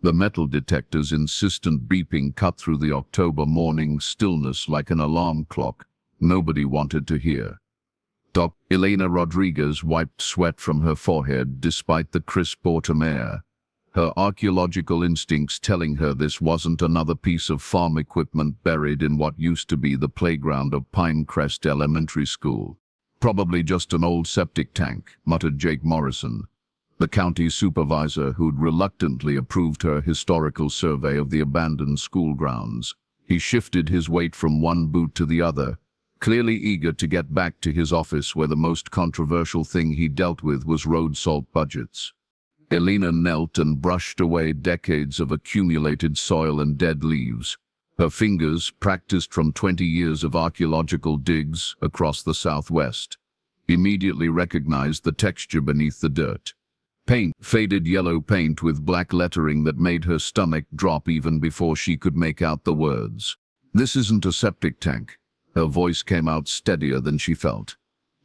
The metal detector's insistent beeping cut through the October morning stillness like an alarm clock nobody wanted to hear. Elena Rodriguez wiped sweat from her forehead despite the crisp autumn air, her archaeological instincts telling her this wasn't another piece of farm equipment buried in what used to be the playground of Pinecrest Elementary School. "Probably just an old septic tank," muttered Jake Morrison, the county supervisor who'd reluctantly approved her historical survey of the abandoned school grounds. He shifted his weight from one boot to the other, clearly eager to get back to his office where the most controversial thing he dealt with was road salt budgets. Elena knelt and brushed away decades of accumulated soil and dead leaves. Her fingers, practiced from 20 years of archaeological digs across the Southwest, immediately recognized the texture beneath the dirt. Paint, faded yellow paint with black lettering that made her stomach drop even before she could make out the words. "This isn't a septic tank." Her voice came out steadier than she felt.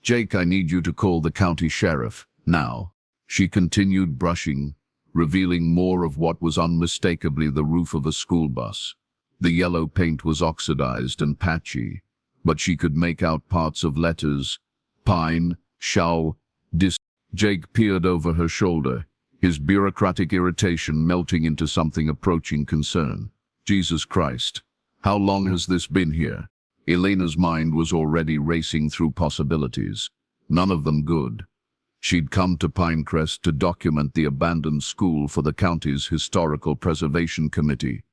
"Jake, I need you to call the county sheriff, now." She continued brushing, revealing more of what was unmistakably the roof of a school bus. The yellow paint was oxidized and patchy, but she could make out parts of letters: pine, shao, dis. Jake peered over her shoulder, his bureaucratic irritation melting into something approaching concern. "Jesus Christ, how long has this been here?" Elena's mind was already racing through possibilities, none of them good. She'd come to Pinecrest to document the abandoned school for the county's Historical Preservation Committee,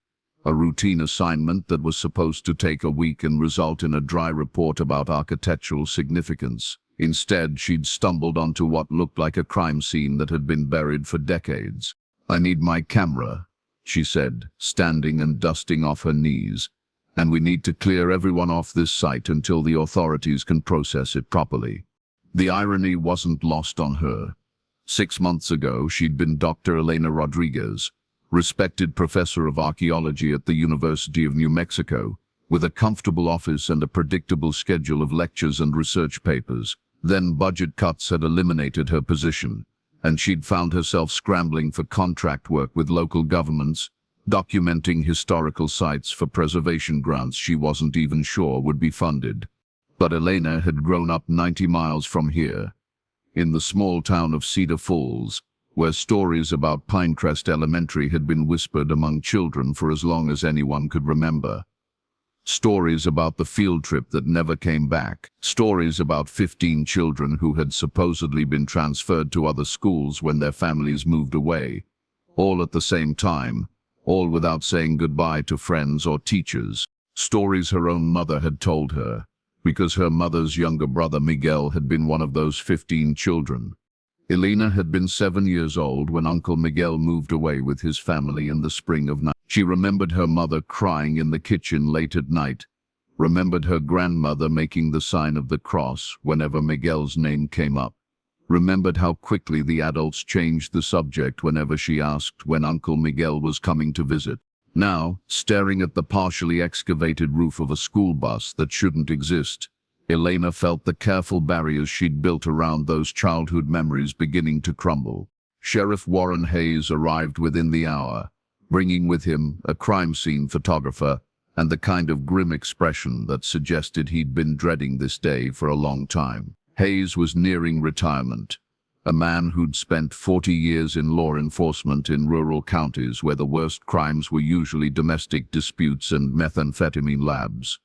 a routine assignment that was supposed to take a week and result in a dry report about architectural significance. Instead, she'd stumbled onto what looked like a crime scene that had been buried for decades. "I need my camera," she said, standing and dusting off her knees, "and we need to clear everyone off this site until the authorities can process it properly." The irony wasn't lost on her. 6 months ago, she'd been Dr. Elena Rodriguez, respected professor of archaeology at the University of New Mexico, with a comfortable office and a predictable schedule of lectures and research papers. Then budget cuts had eliminated her position, and she'd found herself scrambling for contract work with local governments, documenting historical sites for preservation grants she wasn't even sure would be funded. But Elena had grown up 90 miles from here, in the small town of Cedar Falls, where stories about Pinecrest Elementary had been whispered among children for as long as anyone could remember. Stories about the field trip that never came back. Stories about 15 children who had supposedly been transferred to other schools when their families moved away. All at the same time, all without saying goodbye to friends or teachers. Stories her own mother had told her, because her mother's younger brother Miguel had been one of those 15 children. Elena had been 7 years old when Uncle Miguel moved away with his family in the spring of 19. She remembered her mother crying in the kitchen late at night, remembered her grandmother making the sign of the cross whenever Miguel's name came up, remembered how quickly the adults changed the subject whenever she asked when Uncle Miguel was coming to visit. Now, staring at the partially excavated roof of a school bus that shouldn't exist, Elena felt the careful barriers she'd built around those childhood memories beginning to crumble. Sheriff Warren Hayes arrived within the hour, bringing with him a crime scene photographer and the kind of grim expression that suggested he'd been dreading this day for a long time. Hayes was nearing retirement, a man who'd spent 40 years in law enforcement in rural counties where the worst crimes were usually domestic disputes and methamphetamine labs.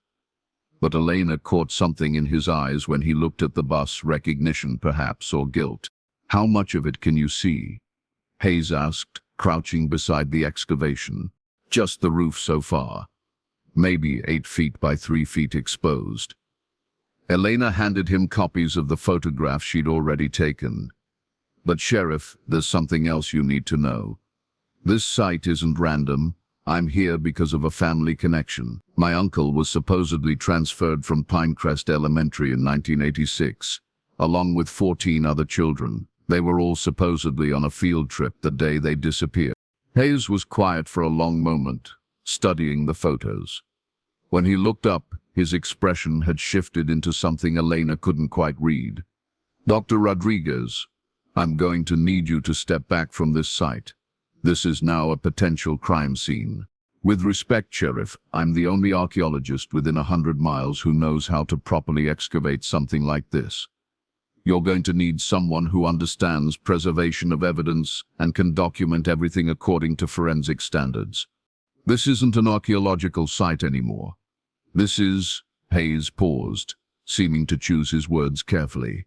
But Elena caught something in his eyes when he looked at the bus, recognition perhaps, or guilt. "How much of it can you see?" Hayes asked, crouching beside the excavation. "Just the roof so far. Maybe 8 feet by 3 feet exposed." Elena handed him copies of the photographs she'd already taken. "But Sheriff, there's something else you need to know. This site isn't random. I'm here because of a family connection. My uncle was supposedly transferred from Pinecrest Elementary in 1986, along with 14 other children. They were all supposedly on a field trip the day they disappeared." Hayes was quiet for a long moment, studying the photos. When he looked up, his expression had shifted into something Elena couldn't quite read. "Dr. Rodriguez, I'm going to need you to step back from this site. This is now a potential crime scene. With respect, Sheriff, I'm the only archaeologist within 100 miles who knows how to properly excavate something like this. You're going to need someone who understands preservation of evidence and can document everything according to forensic standards. This isn't an archaeological site anymore. This is, Hayes paused, seeming to choose his words carefully.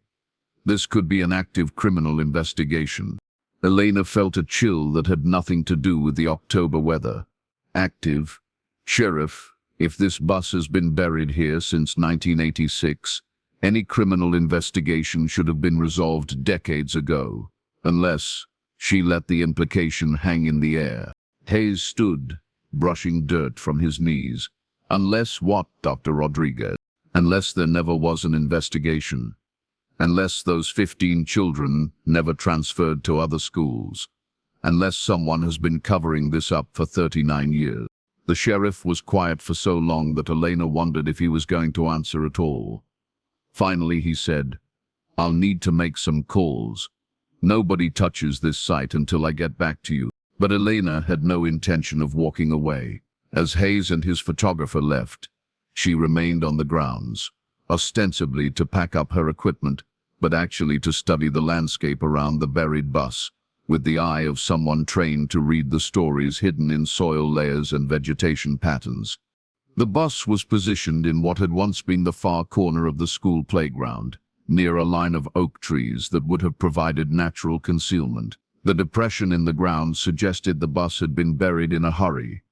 This could be an active criminal investigation. Elena felt a chill that had nothing to do with the October weather. Active? Sheriff, if this bus has been buried here since 1986, any criminal investigation should have been resolved decades ago, unless she let the implication hang in the air. Hayes stood, brushing dirt from his knees. Unless what, Dr. Rodriguez? Unless there never was an investigation. Unless those 15 children never transferred to other schools. Unless someone has been covering this up for 39 years. The sheriff was quiet for so long that Elena wondered if he was going to answer at all. Finally he said, "I'll need to make some calls. Nobody touches this site until I get back to you." But Elena had no intention of walking away. As Hayes and his photographer left, she remained on the grounds, ostensibly to pack up her equipment, but actually to study the landscape around the buried bus, with the eye of someone trained to read the stories hidden in soil layers and vegetation patterns. The bus was positioned in what had once been the far corner of the school playground, near a line of oak trees that would have provided natural concealment. The depression in the ground suggested the bus had been buried in a hurry.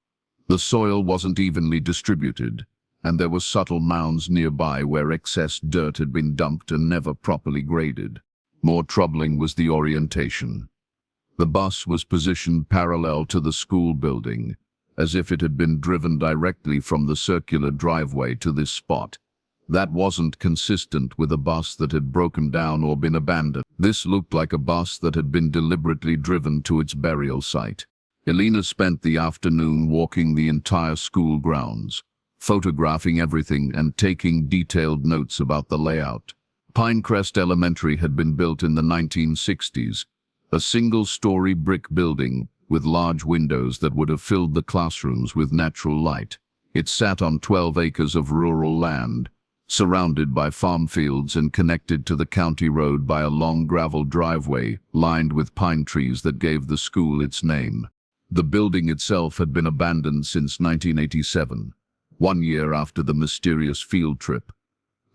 The soil wasn't evenly distributed, and there were subtle mounds nearby where excess dirt had been dumped and never properly graded. More troubling was the orientation. The bus was positioned parallel to the school building, as if it had been driven directly from the circular driveway to this spot. That wasn't consistent with a bus that had broken down or been abandoned. This looked like a bus that had been deliberately driven to its burial site. Elena spent the afternoon walking the entire school grounds, photographing everything and taking detailed notes about the layout. Pinecrest Elementary had been built in the 1960s, a single-story brick building with large windows that would have filled the classrooms with natural light. It sat on 12 acres of rural land, surrounded by farm fields and connected to the county road by a long gravel driveway lined with pine trees that gave the school its name. The building itself had been abandoned since 1987, 1 year after the mysterious field trip.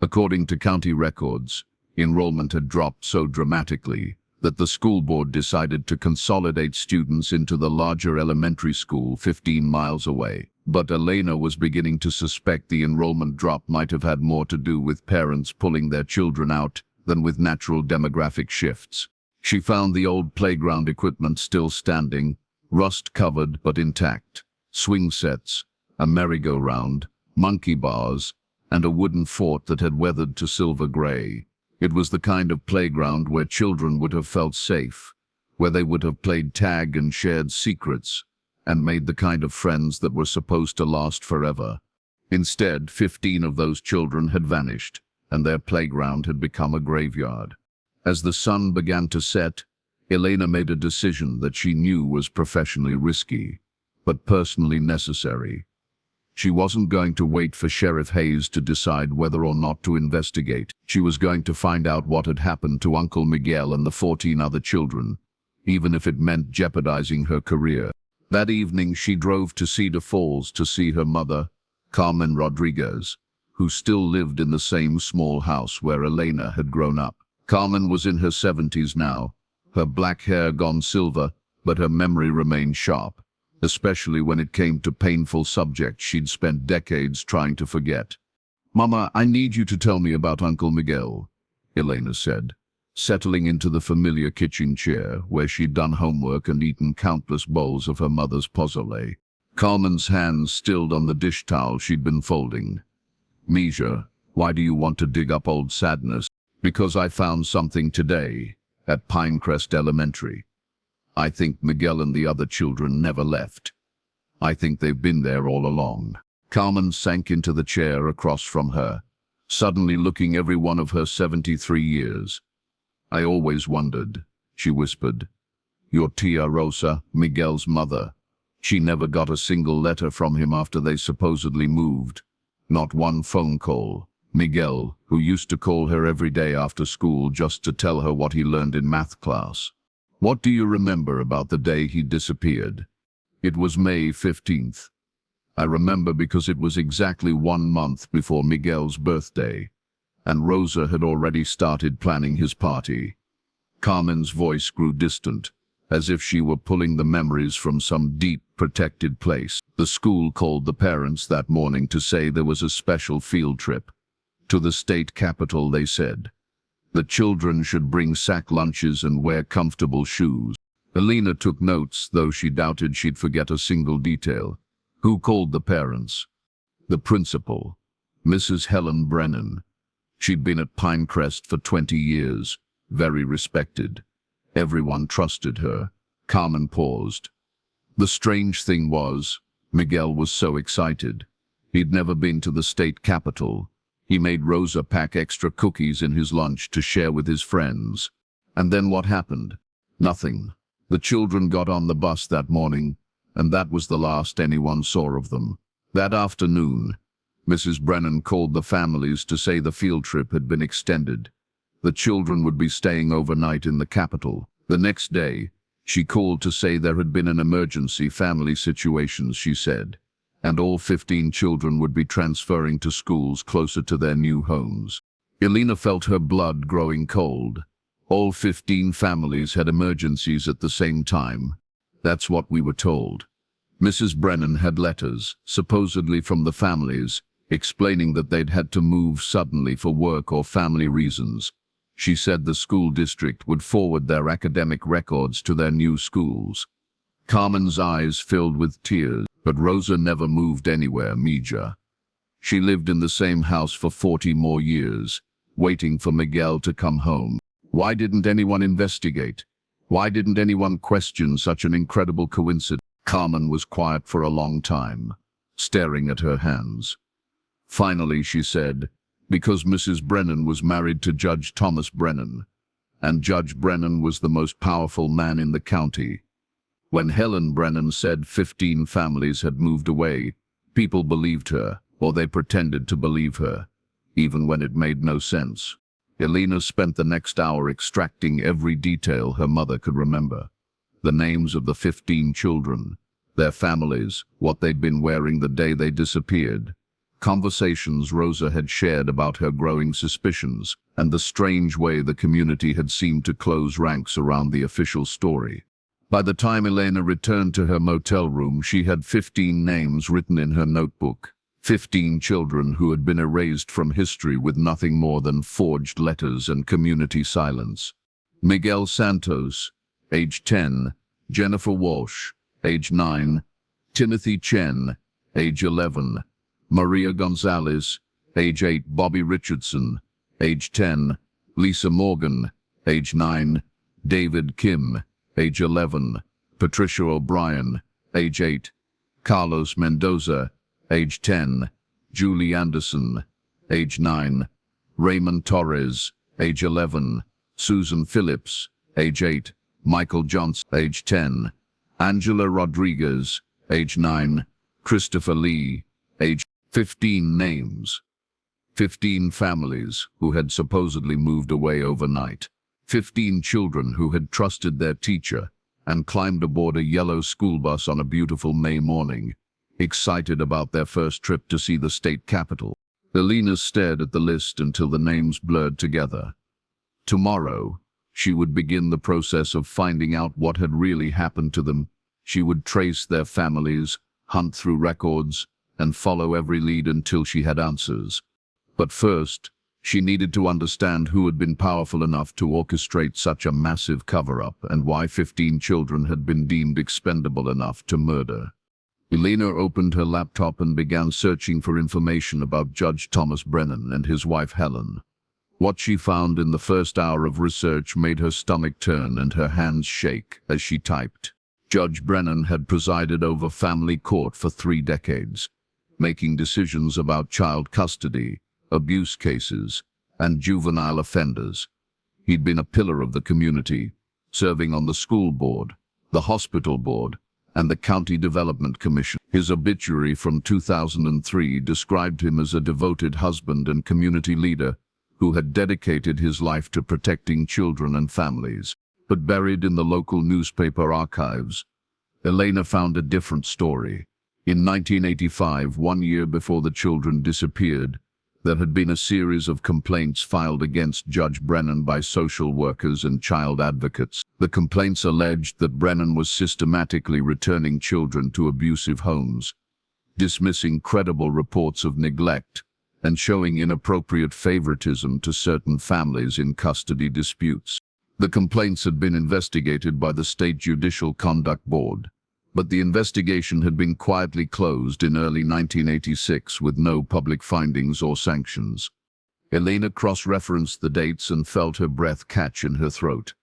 According to county records, enrollment had dropped so dramatically that the school board decided to consolidate students into the larger elementary school 15 miles away. But Elena was beginning to suspect the enrollment drop might have had more to do with parents pulling their children out than with natural demographic shifts. She found the old playground equipment still standing, rust-covered but intact. Swing sets, a merry-go-round, monkey bars, and a wooden fort that had weathered to silver gray. It was the kind of playground where children would have felt safe, where they would have played tag and shared secrets, and made the kind of friends that were supposed to last forever. Instead, 15 of those children had vanished, and their playground had become a graveyard. As the sun began to set, Elena made a decision that she knew was professionally risky, but personally necessary. She wasn't going to wait for Sheriff Hayes to decide whether or not to investigate. She was going to find out what had happened to Uncle Miguel and the 14 other children, even if it meant jeopardizing her career. That evening she drove to Cedar Falls to see her mother, Carmen Rodriguez, who still lived in the same small house where Elena had grown up. Carmen was in her 70s now, her black hair gone silver, but her memory remained sharp, especially when it came to painful subjects she'd spent decades trying to forget. "Mama, I need you to tell me about Uncle Miguel," Elena said, settling into the familiar kitchen chair where she'd done homework and eaten countless bowls of her mother's pozole. Carmen's hands stilled on the dish towel she'd been folding. "Misha, why do you want to dig up old sadness?" "Because I found something today at Pinecrest Elementary. I think Miguel and the other children never left. I think they've been there all along." Carmen sank into the chair across from her, suddenly looking every one of her 73 years. "I always wondered," she whispered, Your tia Rosa, Miguel's mother. She never got a single letter from him after they supposedly moved. Not one phone call. Miguel, who used to call her every day after school just to tell her what he learned in math class. What do you remember about the day he disappeared? It was May 15th. I remember because it was exactly 1 month before Miguel's birthday, and Rosa had already started planning his party. Carmen's voice grew distant, as if she were pulling the memories from some deep, protected place. The school called the parents that morning to say there was a special field trip. To the state capital, they said. The children should bring sack lunches and wear comfortable shoes. Elena took notes, though she doubted she'd forget a single detail. Who called the parents? The principal, Mrs. Helen Brennan. She'd been at Pinecrest for 20 years, very respected. Everyone trusted her. Carmen paused. The strange thing was, Miguel was so excited. He'd never been to the state capital. He made Rosa pack extra cookies in his lunch to share with his friends. And then what happened? Nothing. The children got on the bus that morning, and that was the last anyone saw of them. That afternoon, Mrs. Brennan called the families to say the field trip had been extended. The children would be staying overnight in the capital. The next day, she called to say there had been an emergency family situation, she said, and all 15 children would be transferring to schools closer to their new homes. Elena felt her blood growing cold. All 15 families had emergencies at the same time. That's what we were told. Mrs. Brennan had letters, supposedly from the families, explaining that they'd had to move suddenly for work or family reasons. She said the school district would forward their academic records to their new schools. Carmen's eyes filled with tears, but Rosa never moved anywhere, Mija. She lived in the same house for 40 more years, waiting for Miguel to come home. Why didn't anyone investigate? Why didn't anyone question such an incredible coincidence? Carmen was quiet for a long time, staring at her hands. Finally, she said, because Mrs. Brennan was married to Judge Thomas Brennan, and Judge Brennan was the most powerful man in the county. When Helen Brennan said 15 families had moved away, people believed her, or they pretended to believe her, even when it made no sense. Elena spent the next hour extracting every detail her mother could remember. The names of the 15 children, their families, what they'd been wearing the day they disappeared, conversations Rosa had shared about her growing suspicions, and the strange way the community had seemed to close ranks around the official story. By the time Elena returned to her motel room, she had 15 names written in her notebook. 15 children who had been erased from history with nothing more than forged letters and community silence. Miguel Santos, age 10, Jennifer Walsh, age 9, Timothy Chen, age 11, Maria Gonzalez, age 8, Bobby Richardson, age 10, Lisa Morgan, age 9, David Kim, age 11, Patricia O'Brien, age 8, Carlos Mendoza, age 10, Julie Anderson, age 9, Raymond Torres, age 11, Susan Phillips, age 8, Michael Johnson, age 10, Angela Rodriguez, age 9, Christopher Lee, age 15 names. 15 families who had supposedly moved away overnight. 15 children who had trusted their teacher and climbed aboard a yellow school bus on a beautiful May morning, excited about their first trip to see the state capital. Elena stared at the list until the names blurred together. Tomorrow, she would begin the process of finding out what had really happened to them. She would trace their families, hunt through records, and follow every lead until she had answers. But first, she needed to understand who had been powerful enough to orchestrate such a massive cover-up and why 15 children had been deemed expendable enough to murder. Elena opened her laptop and began searching for information about Judge Thomas Brennan and his wife Helen. What she found in the first hour of research made her stomach turn and her hands shake as she typed. Judge Brennan had presided over family court for 3 decades, making decisions about child custody, abuse cases, and juvenile offenders. He'd been a pillar of the community, serving on the school board, the hospital board, and the County Development Commission. His obituary from 2003 described him as a devoted husband and community leader who had dedicated his life to protecting children and families. But buried in the local newspaper archives, Elena found a different story. In 1985, 1 year before the children disappeared, there had been a series of complaints filed against Judge Brennan by social workers and child advocates. The complaints alleged that Brennan was systematically returning children to abusive homes, dismissing credible reports of neglect, and showing inappropriate favoritism to certain families in custody disputes. The complaints had been investigated by the State Judicial Conduct Board, but the investigation had been quietly closed in early 1986 with no public findings or sanctions. Elena cross-referenced the dates and felt her breath catch in her throat.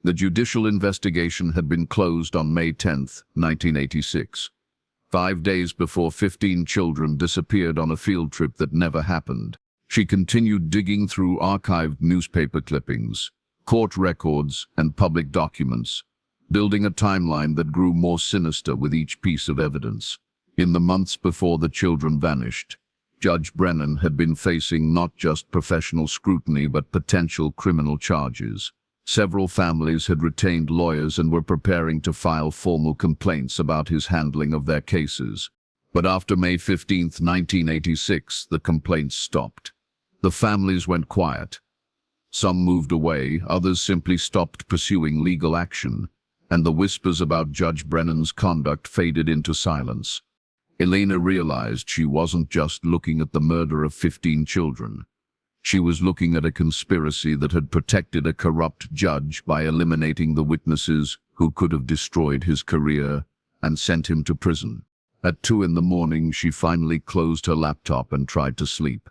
The judicial investigation had been closed on May 10, 1986, 5 days before 15 children disappeared on a field trip that never happened. She continued digging through archived newspaper clippings, court records, and public documents, building a timeline that grew more sinister with each piece of evidence. In the months before the children vanished, Judge Brennan had been facing not just professional scrutiny but potential criminal charges. Several families had retained lawyers and were preparing to file formal complaints about his handling of their cases. But after May 15, 1986, the complaints stopped. The families went quiet. Some moved away, others simply stopped pursuing legal action, and the whispers about Judge Brennan's conduct faded into silence. Elena realized she wasn't just looking at the murder of 15 children. She was looking at a conspiracy that had protected a corrupt judge by eliminating the witnesses who could have destroyed his career and sent him to prison. At 2 in the morning, she finally closed her laptop and tried to sleep.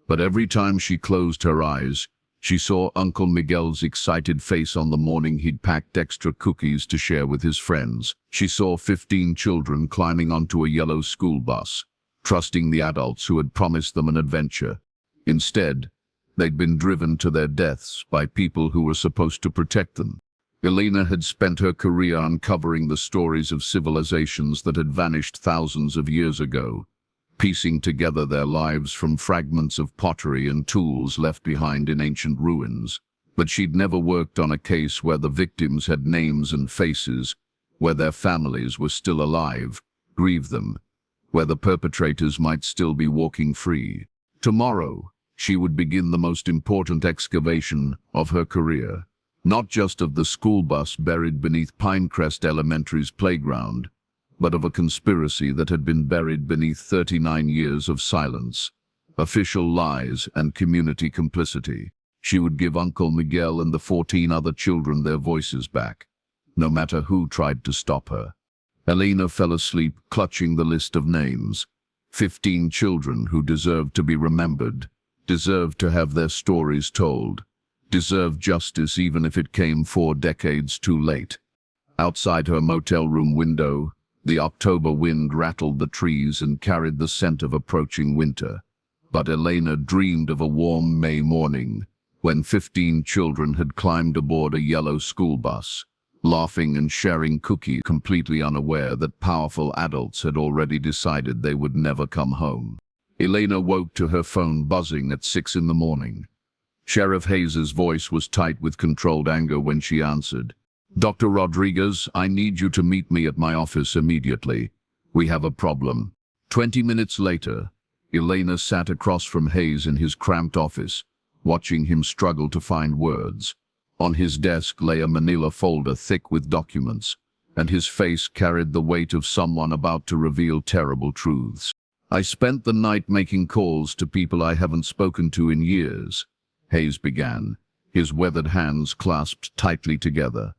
But every time she closed her eyes, she saw Uncle Miguel's excited face on the morning he'd packed extra cookies to share with his friends. She saw 15 children climbing onto a yellow school bus, trusting the adults who had promised them an adventure. Instead, they'd been driven to their deaths by people who were supposed to protect them. Elena had spent her career uncovering the stories of civilizations that had vanished thousands of years ago, piecing together their lives from fragments of pottery and tools left behind in ancient ruins. But she'd never worked on a case where the victims had names and faces, where their families were still alive, grieved them, where the perpetrators might still be walking free. Tomorrow, she would begin the most important excavation of her career, not just of the school bus buried beneath Pinecrest Elementary's playground, but of a conspiracy that had been buried beneath 39 years of silence, official lies, and community complicity. She would give Uncle Miguel and the 14 other children their voices back, no matter who tried to stop her. Elena fell asleep, clutching the list of names. 15 children who deserved to be remembered, deserved to have their stories told, deserved justice even if it came 4 decades too late. Outside her motel room window, the October wind rattled the trees and carried the scent of approaching winter. But Elena dreamed of a warm May morning, when 15 children had climbed aboard a yellow school bus, laughing and sharing cookies, completely unaware that powerful adults had already decided they would never come home. Elena woke to her phone buzzing at 6 in the morning. Sheriff Hayes's voice was tight with controlled anger when she answered. "Dr. Rodriguez, I need you to meet me at my office immediately. We have a problem." 20 minutes later, Elena sat across from Hayes in his cramped office, watching him struggle to find words. On his desk lay a manila folder thick with documents, and his face carried the weight of someone about to reveal terrible truths. "I spent the night making calls to people I haven't spoken to in years," Hayes began, his weathered hands clasped tightly together.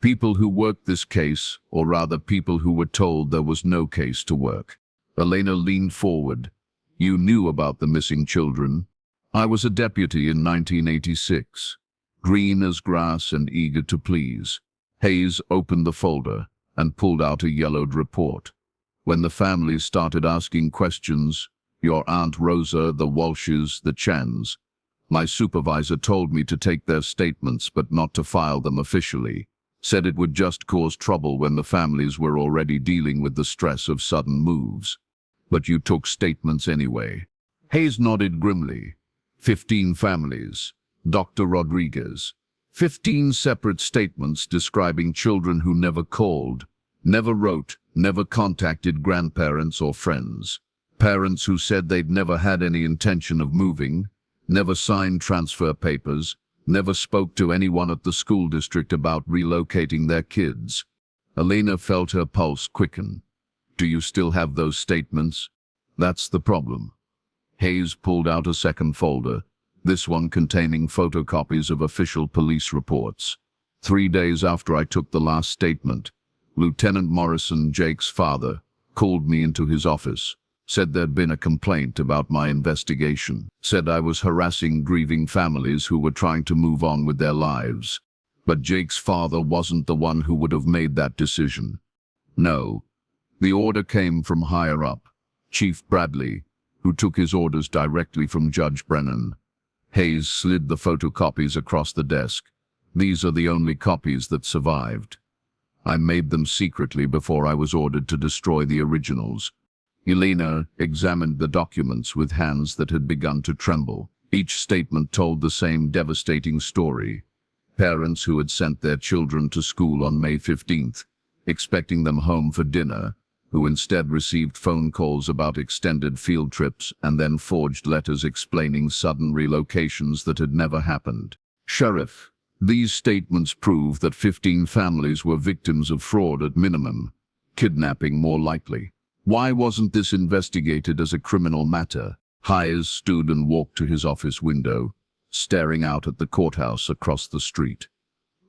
"People who worked this case, or rather people who were told there was no case to work." Elena leaned forward. "You knew about the missing children?" "I was a deputy in 1986, green as grass and eager to please." Hayes opened the folder and pulled out a yellowed report. "When the families started asking questions, your Aunt Rosa, the Walshes, the Chans, my supervisor told me to take their statements but not to file them officially. Said it would just cause trouble when the families were already dealing with the stress of sudden moves. But you took statements anyway. Hayes nodded grimly. 15 families. Dr. Rodriguez. 15 separate statements describing children who never called, never wrote, never contacted grandparents or friends. Parents who said they'd never had any intention of moving, never signed transfer papers, never spoke to anyone at the school district about relocating their kids. Elena felt her pulse quicken. Do you still have those statements? That's the problem. Hayes pulled out a second folder, this one containing photocopies of official police reports. 3 days after I took the last statement, Lieutenant Morrison, Jake's father, called me into his office, said there'd been a complaint about my investigation, said I was harassing grieving families who were trying to move on with their lives. But Jake's father wasn't the one who would have made that decision. No, the order came from higher up, Chief Bradley, who took his orders directly from Judge Brennan. Hayes slid the photocopies across the desk. These are the only copies that survived. I made them secretly before I was ordered to destroy the originals. Elena examined the documents with hands that had begun to tremble. Each statement told the same devastating story. Parents who had sent their children to school on May 15th, expecting them home for dinner, who instead received phone calls about extended field trips and then forged letters explaining sudden relocations that had never happened. Sheriff, these statements prove that 15 families were victims of fraud at minimum, kidnapping more likely. Why wasn't this investigated as a criminal matter? Hayes stood and walked to his office window, staring out at the courthouse across the street.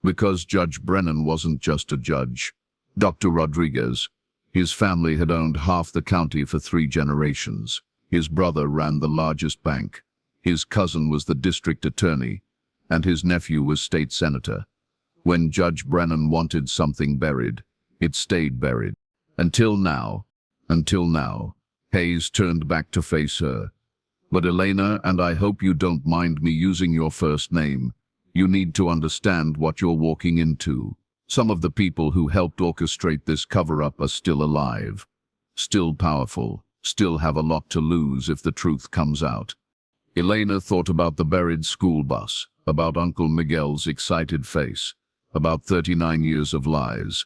Because Judge Brennan wasn't just a judge. Dr. Rodriguez, his family had owned half the county for 3 generations. His brother ran the largest bank. His cousin was the district attorney, and his nephew was state senator. When Judge Brennan wanted something buried, it stayed buried. Until now, Hayes turned back to face her. But Elena, and I hope you don't mind me using your first name, you need to understand what you're walking into. Some of the people who helped orchestrate this cover-up are still alive, still powerful, still have a lot to lose if the truth comes out. Elena thought about the buried school bus, about Uncle Miguel's excited face, about 39 years of lies.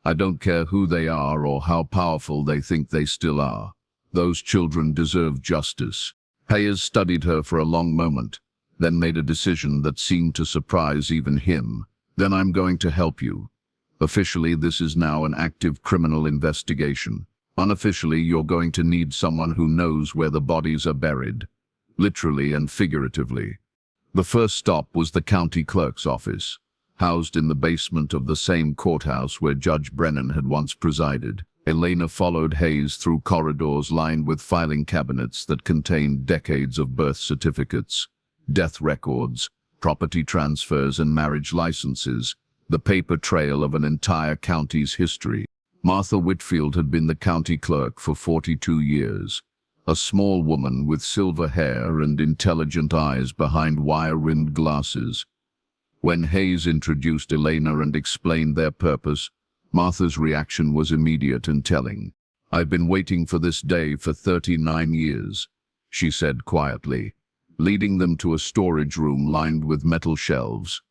I don't care who they are or how powerful they think they still are. Those children deserve justice. Hayes studied her for a long moment, then made a decision that seemed to surprise even him. Then I'm going to help you. Officially, this is now an active criminal investigation. Unofficially, you're going to need someone who knows where the bodies are buried, literally and figuratively. The first stop was the county clerk's office, housed in the basement of the same courthouse where Judge Brennan had once presided. Elena followed Hayes through corridors lined with filing cabinets that contained decades of birth certificates, death records, property transfers and marriage licenses, the paper trail of an entire county's history. Martha Whitfield had been the county clerk for 42 years, a small woman with silver hair and intelligent eyes behind wire-rimmed glasses. When Hayes introduced Elena and explained their purpose, Martha's reaction was immediate and telling. I've been waiting for this day for 39 years, she said quietly, leading them to a storage room lined with metal shelves.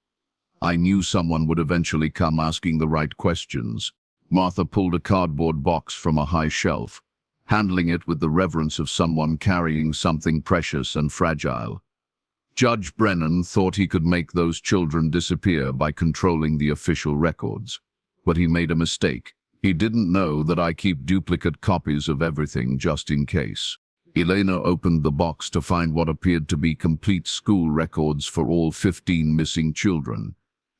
I knew someone would eventually come asking the right questions. Martha pulled a cardboard box from a high shelf, handling it with the reverence of someone carrying something precious and fragile. Judge Brennan thought he could make those children disappear by controlling the official records. But he made a mistake. He didn't know that I keep duplicate copies of everything just in case. Elena opened the box to find what appeared to be complete school records for all 15 missing children.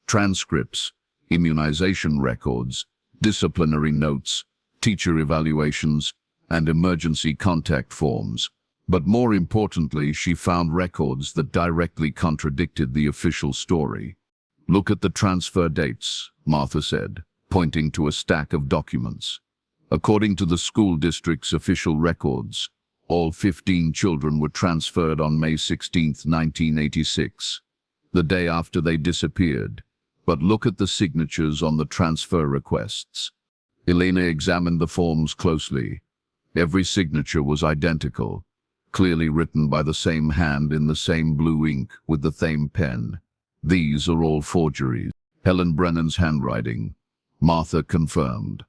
Transcripts, immunization records, disciplinary notes, teacher evaluations, and emergency contact forms. But more importantly, she found records that directly contradicted the official story. Look at the transfer dates, Martha said, pointing to a stack of documents. According to the school district's official records, all 15 children were transferred on May 16, 1986, the day after they disappeared. But look at the signatures on the transfer requests. Elena examined the forms closely. Every signature was identical, clearly written by the same hand in the same blue ink with the same pen. These are all forgeries. Helen Brennan's handwriting. Martha confirmed.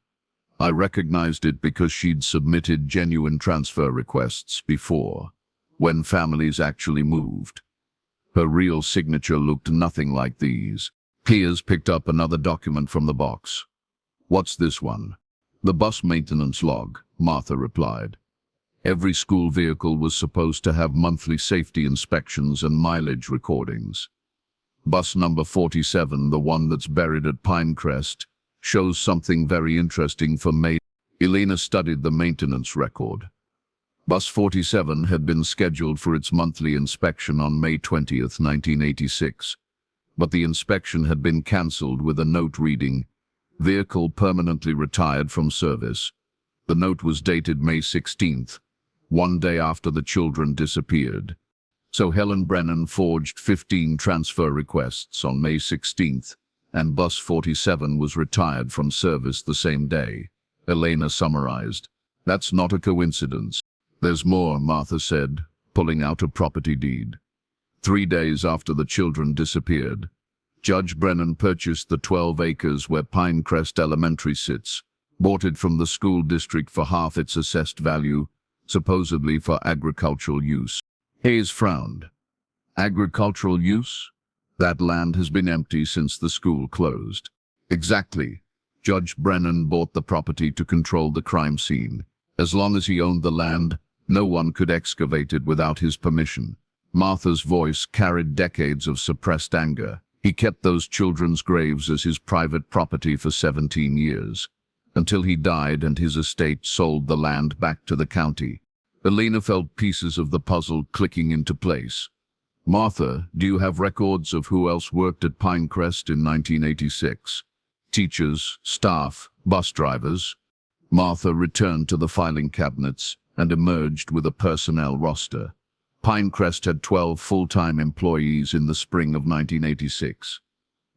I recognized it because she'd submitted genuine transfer requests before, when families actually moved. Her real signature looked nothing like these. Piers picked up another document from the box. What's this one? The bus maintenance log, Martha replied. Every school vehicle was supposed to have monthly safety inspections and mileage recordings. Bus number 47, the one that's buried at Pinecrest, shows something very interesting for May. Elena studied the maintenance record. Bus 47 had been scheduled for its monthly inspection on May 20th, 1986, but the inspection had been cancelled with a note reading, "Vehicle permanently retired from service." The note was dated May 16th, one day after the children disappeared. So Helen Brennan forged 15 transfer requests on May 16th, and Bus 47 was retired from service the same day. Elena summarized. That's not a coincidence. There's more, Martha said, pulling out a property deed. 3 days after the children disappeared, Judge Brennan purchased the 12 acres where Pinecrest Elementary sits, bought it from the school district for half its assessed value, supposedly for agricultural use. Hayes frowned. Agricultural use? That land has been empty since the school closed. Exactly. Judge Brennan bought the property to control the crime scene. As long as he owned the land, no one could excavate it without his permission. Martha's voice carried decades of suppressed anger. He kept those children's graves as his private property for 17 years, until he died and his estate sold the land back to the county. Elena felt pieces of the puzzle clicking into place. Martha, do you have records of who else worked at Pinecrest in 1986? Teachers, staff, bus drivers? Martha returned to the filing cabinets and emerged with a personnel roster. Pinecrest had 12 full-time employees in the spring of 1986.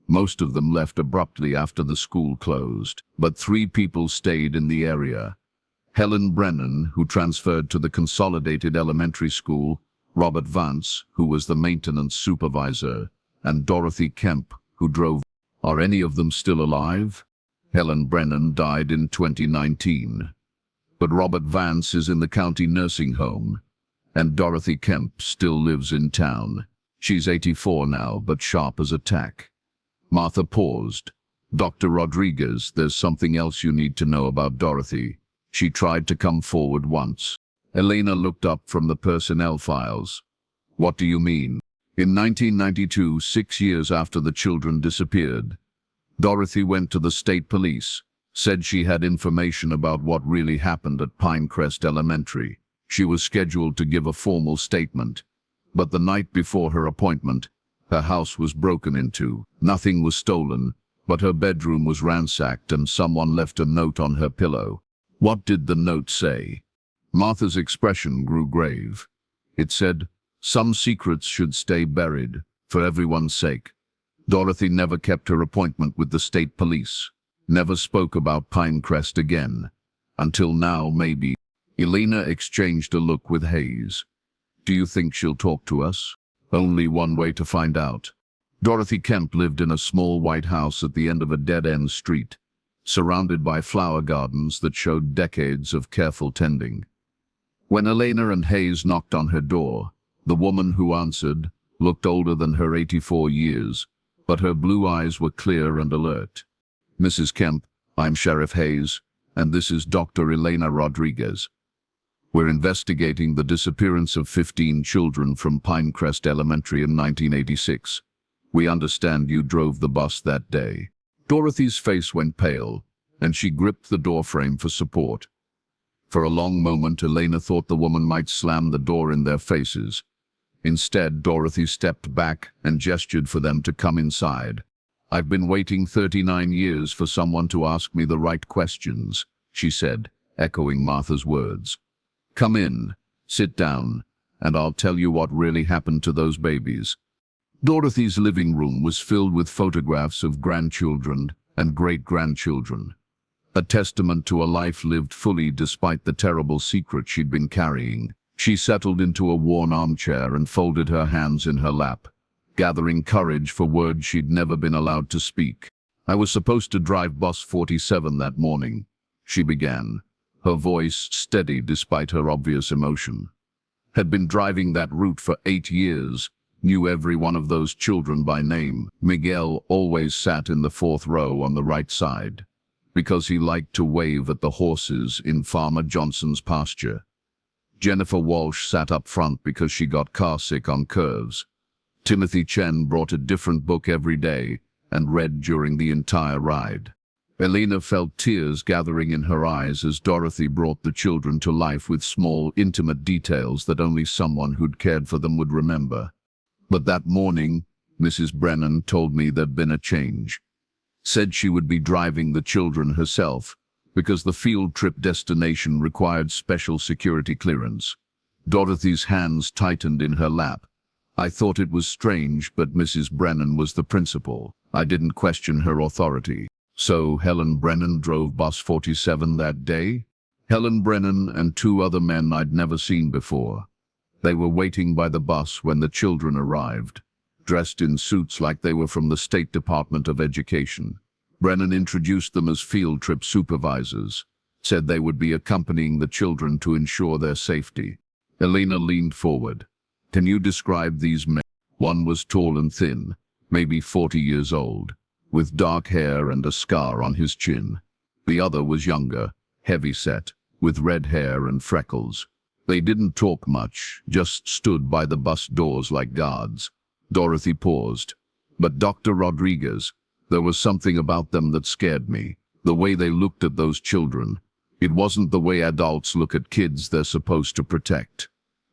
Most of them left abruptly after the school closed, but 3 people stayed in the area. Helen Brennan, who transferred to the Consolidated Elementary School, Robert Vance, who was the maintenance supervisor, and Dorothy Kemp, who drove. Are any of them still alive? Helen Brennan died in 2019. But Robert Vance is in the county nursing home, and Dorothy Kemp still lives in town. She's 84 now, but sharp as a tack. Martha paused. Dr. Rodriguez, there's something else you need to know about Dorothy. She tried to come forward once. Elena looked up from the personnel files. What do you mean? In 1992, 6 years after the children disappeared, Dorothy went to the state police, said she had information about what really happened at Pinecrest Elementary. She was scheduled to give a formal statement, but the night before her appointment, her house was broken into. Nothing was stolen, but her bedroom was ransacked and someone left a note on her pillow. What did the note say? Martha's expression grew grave. It said, "Some secrets should stay buried, for everyone's sake." Dorothy never kept her appointment with the state police, never spoke about Pinecrest again. Until now, maybe. Elena exchanged a look with Hayes. Do you think she'll talk to us? Only one way to find out. Dorothy Kemp lived in a small white house at the end of a dead-end street, surrounded by flower gardens that showed decades of careful tending. When Elena and Hayes knocked on her door, the woman who answered looked older than her 84 years, but her blue eyes were clear and alert. "Mrs. Kemp, I'm Sheriff Hayes, and this is Dr. Elena Rodriguez. We're investigating the disappearance of 15 children from Pinecrest Elementary in 1986. We understand you drove the bus that day." Dorothy's face went pale, and she gripped the doorframe for support. For a long moment, Elena thought the woman might slam the door in their faces. Instead, Dorothy stepped back and gestured for them to come inside. "I've been waiting 39 years for someone to ask me the right questions," she said, echoing Martha's words. "Come in, sit down, and I'll tell you what really happened to those babies." Dorothy's living room was filled with photographs of grandchildren and great-grandchildren, a testament to a life lived fully despite the terrible secret she'd been carrying. She settled into a worn armchair and folded her hands in her lap, gathering courage for words she'd never been allowed to speak. "I was supposed to drive bus 47 that morning," she began, her voice steady despite her obvious emotion. "Had been driving that route for 8 years, knew every one of those children by name. Miguel always sat in the 4th row on the right side, because he liked to wave at the horses in Farmer Johnson's pasture. Jennifer Walsh sat up front because she got carsick on curves. Timothy Chen brought a different book every day and read during the entire ride." Elena felt tears gathering in her eyes as Dorothy brought the children to life with small, intimate details that only someone who'd cared for them would remember. "But that morning, Mrs. Brennan told me there'd been a change. Said she would be driving the children herself, because the field trip destination required special security clearance." Dorothy's hands tightened in her lap. "I thought it was strange, but Mrs. Brennan was the principal. I didn't question her authority." "So Helen Brennan drove bus 47 that day?" "Helen Brennan and 2 other men I'd never seen before. They were waiting by the bus when the children arrived, dressed in suits like they were from the State Department of Education. Brennan introduced them as field trip supervisors, said they would be accompanying the children to ensure their safety." Elena leaned forward. "Can you describe these men?" One was tall and thin, maybe 40 years old, with dark hair and a scar on his chin. The other was younger, heavy-set, with red hair and freckles. They didn't talk much, just stood by the bus doors like guards. Dorothy paused. "But Dr. Rodriguez, there was something about them that scared me. The way they looked at those children. It wasn't the way adults look at kids they're supposed to protect.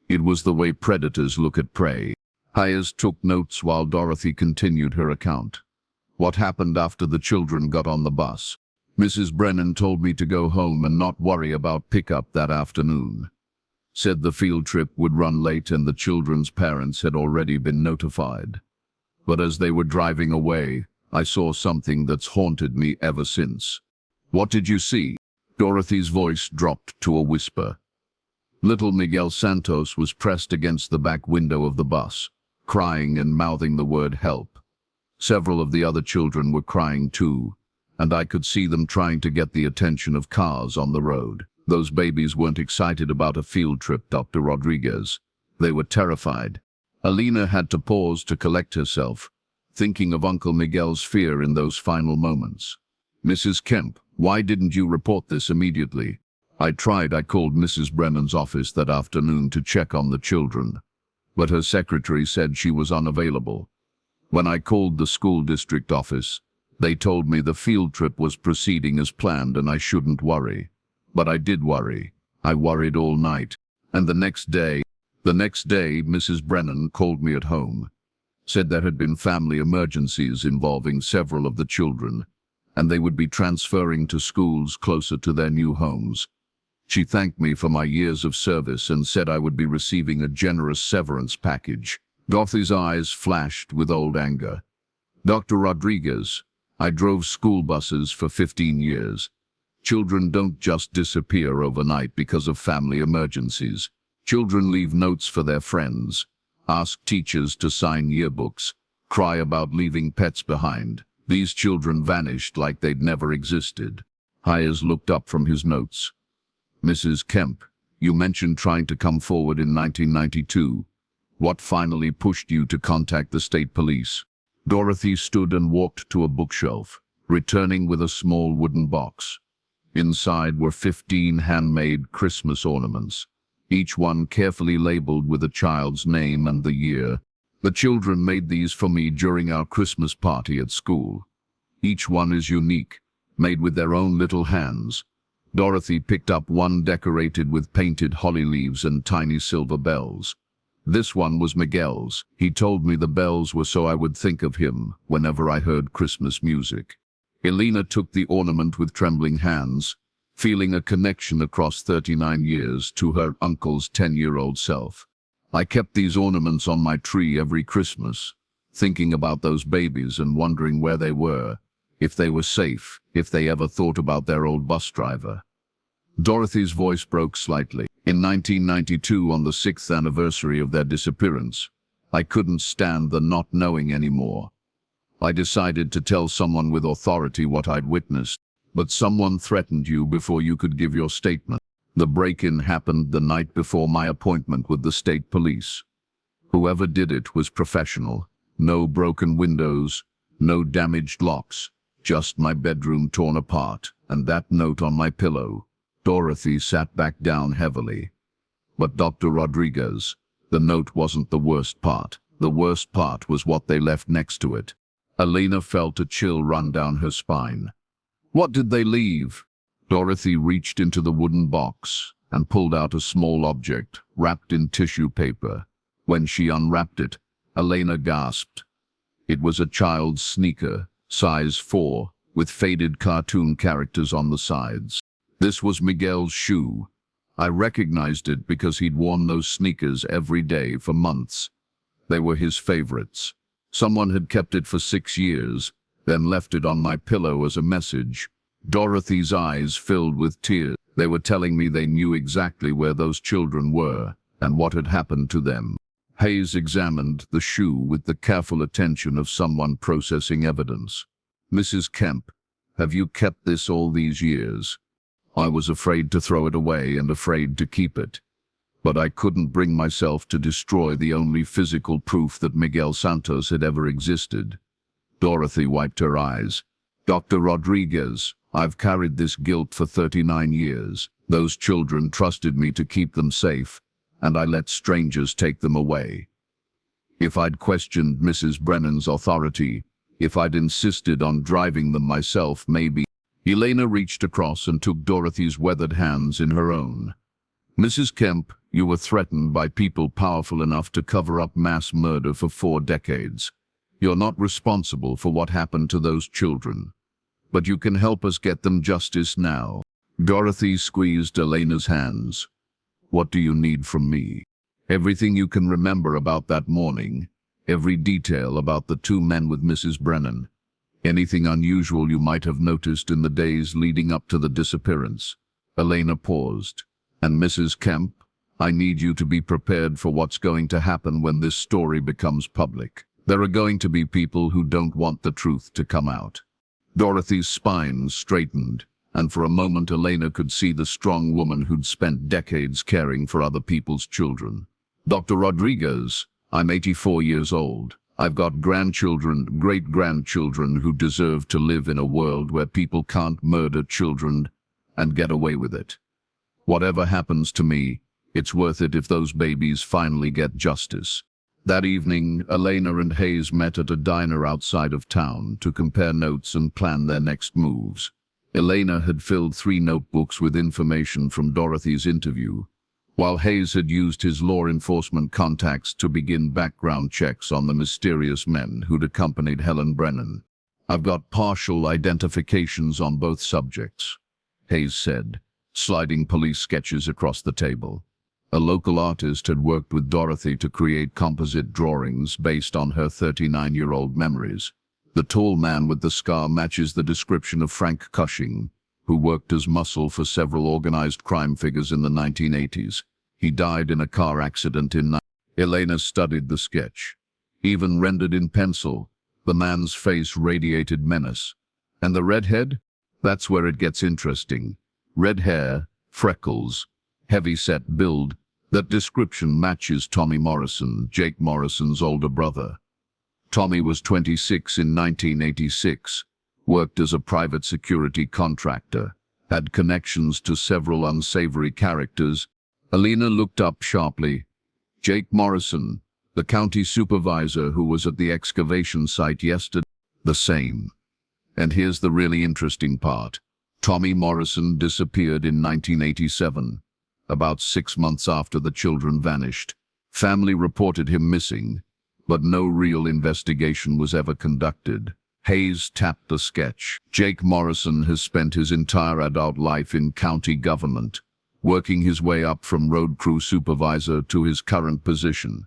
It was the way predators look at prey." Hayes took notes while Dorothy continued her account. "What happened after the children got on the bus?" "Mrs. Brennan told me to go home and not worry about pickup that afternoon. Said the field trip would run late and the children's parents had already been notified. But as they were driving away, I saw something that's haunted me ever since." "What did you see?" Dorothy's voice dropped to a whisper. Little Miguel Santos was pressed against the back window of the bus, crying and mouthing the word help. Several of the other children were crying too, and I could see them trying to get the attention of cars on the road. Those babies weren't excited about a field trip, Dr. Rodriguez. They were terrified. Elena had to pause to collect herself, thinking of Uncle Miguel's fear in those final moments. "Mrs. Kemp, why didn't you report this immediately?" I called Mrs. Brennan's office that afternoon to check on the children, but her secretary said she was unavailable. When I called the school district office, they told me the field trip was proceeding as planned and I shouldn't worry. But I did worry. I worried all night. And the next day, Mrs. Brennan called me at home, said there had been family emergencies involving several of the children, and they would be transferring to schools closer to their new homes. She thanked me for my years of service and said I would be receiving a generous severance package. Dorothy's eyes flashed with old anger. "Dr. Rodriguez, I drove school buses for 15 years. Children don't just disappear overnight because of family emergencies. Children leave notes for their friends, ask teachers to sign yearbooks, cry about leaving pets behind. These children vanished like they'd never existed." Hayes looked up from his notes. "Mrs. Kemp, you mentioned trying to come forward in 1992. What finally pushed you to contact the state police?" Dorothy stood and walked to a bookshelf, returning with a small wooden box. Inside were 15 handmade Christmas ornaments, each one carefully labeled with a child's name and the year. "The children made these for me during our Christmas party at school. Each one is unique, made with their own little hands." Dorothy picked up one decorated with painted holly leaves and tiny silver bells. "This one was Miguel's. He told me the bells were so I would think of him whenever I heard Christmas music." Elena took the ornament with trembling hands, feeling a connection across 39 years to her uncle's 10-year-old self. "I kept these ornaments on my tree every Christmas. thinking about those babies and wondering where they were, if they were safe, if they ever thought about their old bus driver. Dorothy's voice broke slightly. In 1992, on the 6th anniversary of their disappearance, I couldn't stand the not knowing anymore. I decided to tell someone with authority what I'd witnessed, but someone threatened you before you could give your statement. The break-in happened the night before my appointment with the state police. Whoever did it was professional. No broken windows, no damaged locks, just my bedroom torn apart, and that note on my pillow. Dorothy sat back down heavily. But Dr. Rodriguez, the note wasn't the worst part. The worst part was what they left next to it. Elena felt a chill run down her spine. What did they leave? Dorothy reached into the wooden box and pulled out a small object wrapped in tissue paper. When she unwrapped it, Elena gasped. It was a child's sneaker, size 4, with faded cartoon characters on the sides. This was Miguel's shoe. I recognized it because he'd worn those sneakers every day for months. They were his favorites. Someone had kept it for 6 years, then left it on my pillow as a message. Dorothy's eyes filled with tears. They were telling me they knew exactly where those children were and what had happened to them. Hayes examined the shoe with the careful attention of someone processing evidence. Mrs. Kemp, have you kept this all these years? I was afraid to throw it away and afraid to keep it. But I couldn't bring myself to destroy the only physical proof that Miguel Santos had ever existed. Dorothy wiped her eyes. Dr. Rodriguez, I've carried this guilt for 39 years. Those children trusted me to keep them safe, and I let strangers take them away. If I'd questioned Mrs. Brennan's authority, if I'd insisted on driving them myself, maybe... Elena reached across and took Dorothy's weathered hands in her own. Mrs. Kemp, you were threatened by people powerful enough to cover up mass murder for 4 decades. You're not responsible for what happened to those children. But you can help us get them justice now. Dorothy squeezed Elena's hands. What do you need from me? Everything you can remember about that morning. Every detail about the 2 men with Mrs. Brennan. Anything unusual you might have noticed in the days leading up to the disappearance. Elena paused. And Mrs. Kemp, I need you to be prepared for what's going to happen when this story becomes public. There are going to be people who don't want the truth to come out. Dorothy's spine straightened, and for a moment Elena could see the strong woman who'd spent decades caring for other people's children. Dr. Rodriguez, I'm 84 years old. I've got grandchildren, great-grandchildren who deserve to live in a world where people can't murder children and get away with it. Whatever happens to me, it's worth it if those babies finally get justice. That evening, Elena and Hayes met at a diner outside of town to compare notes and plan their next moves. Elena had filled 3 notebooks with information from Dorothy's interview, while Hayes had used his law enforcement contacts to begin background checks on the mysterious men who'd accompanied Helen Brennan. I've got partial identifications on both subjects, Hayes said, sliding police sketches across the table. A local artist had worked with Dorothy to create composite drawings based on her 39-year-old memories. The tall man with the scar matches the description of Frank Cushing, who worked as muscle for several organized crime figures in the 1980s. He died in a car accident in... Elena studied the sketch. Even rendered in pencil, the man's face radiated menace. And the redhead? That's where it gets interesting. Red hair, freckles, heavy-set build. That description matches Tommy Morrison, Jake Morrison's older brother. Tommy was 26 in 1986, worked as a private security contractor, had connections to several unsavory characters. Elena looked up sharply. Jake Morrison, the county supervisor who was at the excavation site yesterday. The same. And here's the really interesting part. Tommy Morrison disappeared in 1987, about 6 months after the children vanished. Family reported him missing, but no real investigation was ever conducted. Hayes tapped the sketch. Jake Morrison has spent his entire adult life in county government, working his way up from road crew supervisor to his current position.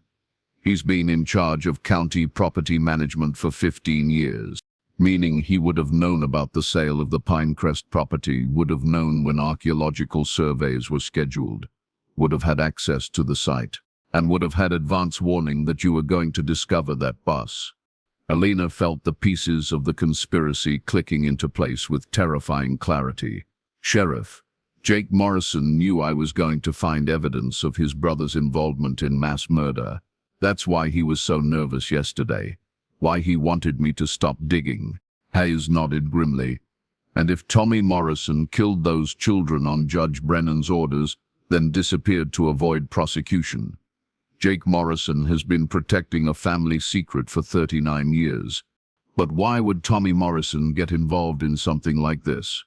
He's been in charge of county property management for 15 years, meaning he would have known about the sale of the Pinecrest property, would have known when archaeological surveys were scheduled, would have had access to the site, and would have had advance warning that you were going to discover that bus. Elena felt the pieces of the conspiracy clicking into place with terrifying clarity. Sheriff, Jake Morrison knew I was going to find evidence of his brother's involvement in mass murder. That's why he was so nervous yesterday. Why he wanted me to stop digging. Hayes nodded grimly. And if Tommy Morrison killed those children on Judge Brennan's orders, then disappeared to avoid prosecution. Jake Morrison has been protecting a family secret for 39 years. But why would Tommy Morrison get involved in something like this?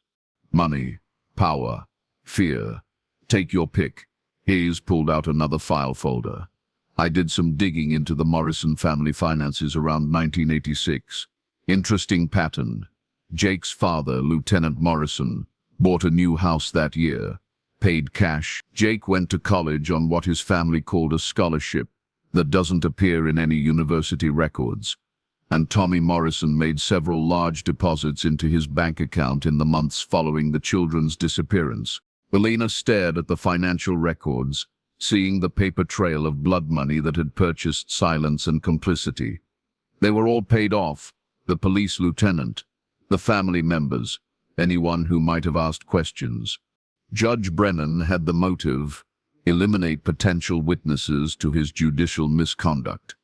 Money, power, fear. Take your pick. Hayes pulled out another file folder. I did some digging into the Morrison family finances around 1986. Interesting pattern. Jake's father, Lieutenant Morrison, bought a new house that year. Paid cash. Jake went to college on what his family called a scholarship that doesn't appear in any university records. And Tommy Morrison made several large deposits into his bank account in the months following the children's disappearance. Elena stared at the financial records, seeing the paper trail of blood money that had purchased silence and complicity. They were all paid off: the police lieutenant, the family members, anyone who might have asked questions. Judge Brennan had the motive: eliminate potential witnesses to his judicial misconduct.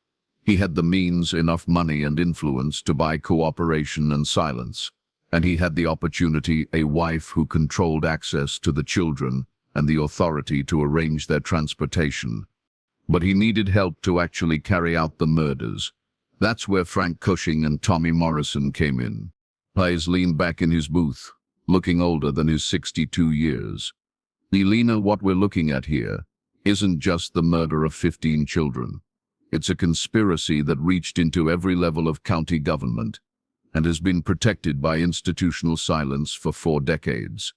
He had the means, enough money and influence to buy cooperation and silence. And he had the opportunity, a wife who controlled access to the children and the authority to arrange their transportation. But he needed help to actually carry out the murders. That's where Frank Cushing and Tommy Morrison came in. Hayes leaned back in his booth, looking older than his 62 years. Elena, what we're looking at here isn't just the murder of 15 children. It's a conspiracy that reached into every level of county government and has been protected by institutional silence for 4 decades.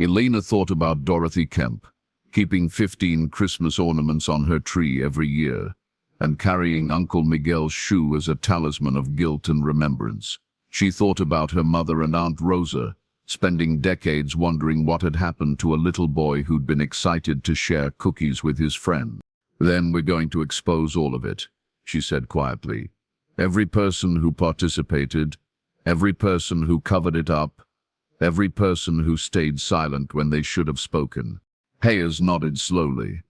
Elena thought about Dorothy Kemp, keeping 15 Christmas ornaments on her tree every year, and carrying Uncle Miguel's shoe as a talisman of guilt and remembrance. She thought about her mother and Aunt Rosa, spending decades wondering what had happened to a little boy who'd been excited to share cookies with his friend. Then we're going to expose all of it, she said quietly. Every person who participated, every person who covered it up, every person who stayed silent when they should have spoken. Hayes nodded slowly.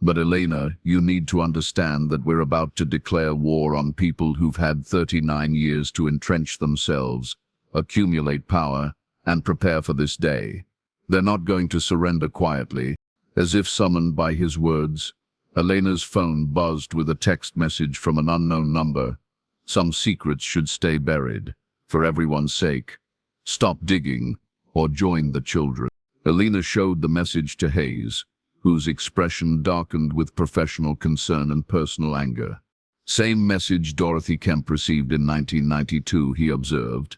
But Elena, you need to understand that we're about to declare war on people who've had 39 years to entrench themselves, accumulate power, and prepare for this day. They're not going to surrender quietly. As if summoned by his words, Elena's phone buzzed with a text message from an unknown number. Some secrets should stay buried, for everyone's sake. Stop digging, or join the children. Elena showed the message to Hayes, whose expression darkened with professional concern and personal anger. Same message Dorothy Kemp received in 1992, he observed.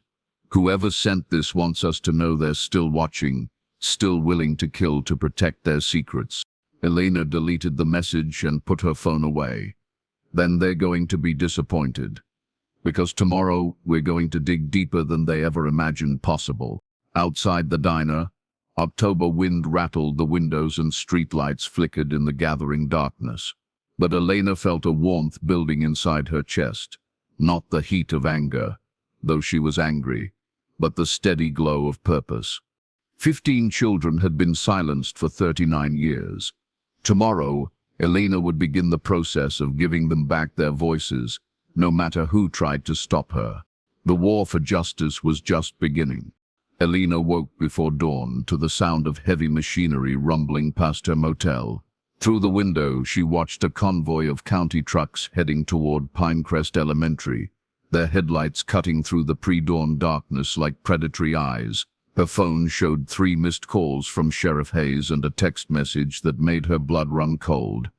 Whoever sent this wants us to know they're still watching, still willing to kill to protect their secrets. Elena deleted the message and put her phone away. Then they're going to be disappointed. Because tomorrow we're going to dig deeper than they ever imagined possible. Outside the diner, October wind rattled the windows and streetlights flickered in the gathering darkness. But Elena felt a warmth building inside her chest. Not the heat of anger, though she was angry, but the steady glow of purpose. 15 children had been silenced for 39 years. Tomorrow, Elena would begin the process of giving them back their voices, no matter who tried to stop her. The war for justice was just beginning. Elena woke before dawn to the sound of heavy machinery rumbling past her motel. Through the window, she watched a convoy of county trucks heading toward Pinecrest Elementary, their headlights cutting through the pre-dawn darkness like predatory eyes. Her phone showed 3 missed calls from Sheriff Hayes and a text message that made her blood run cold.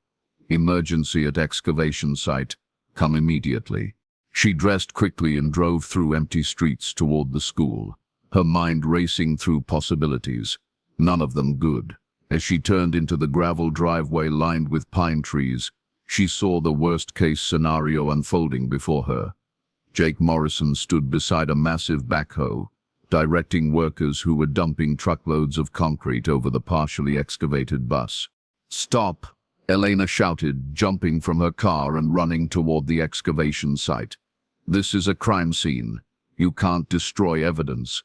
Emergency at excavation site. Come immediately. She dressed quickly and drove through empty streets toward the school, her mind racing through possibilities, none of them good. As she turned into the gravel driveway lined with pine trees, She saw the worst-case scenario unfolding before her. Jake Morrison stood beside a massive backhoe, directing workers who were dumping truckloads of concrete over the partially excavated bus. "Stop!" Elena shouted, jumping from her car and running toward the excavation site. "This is a crime scene. You can't destroy evidence."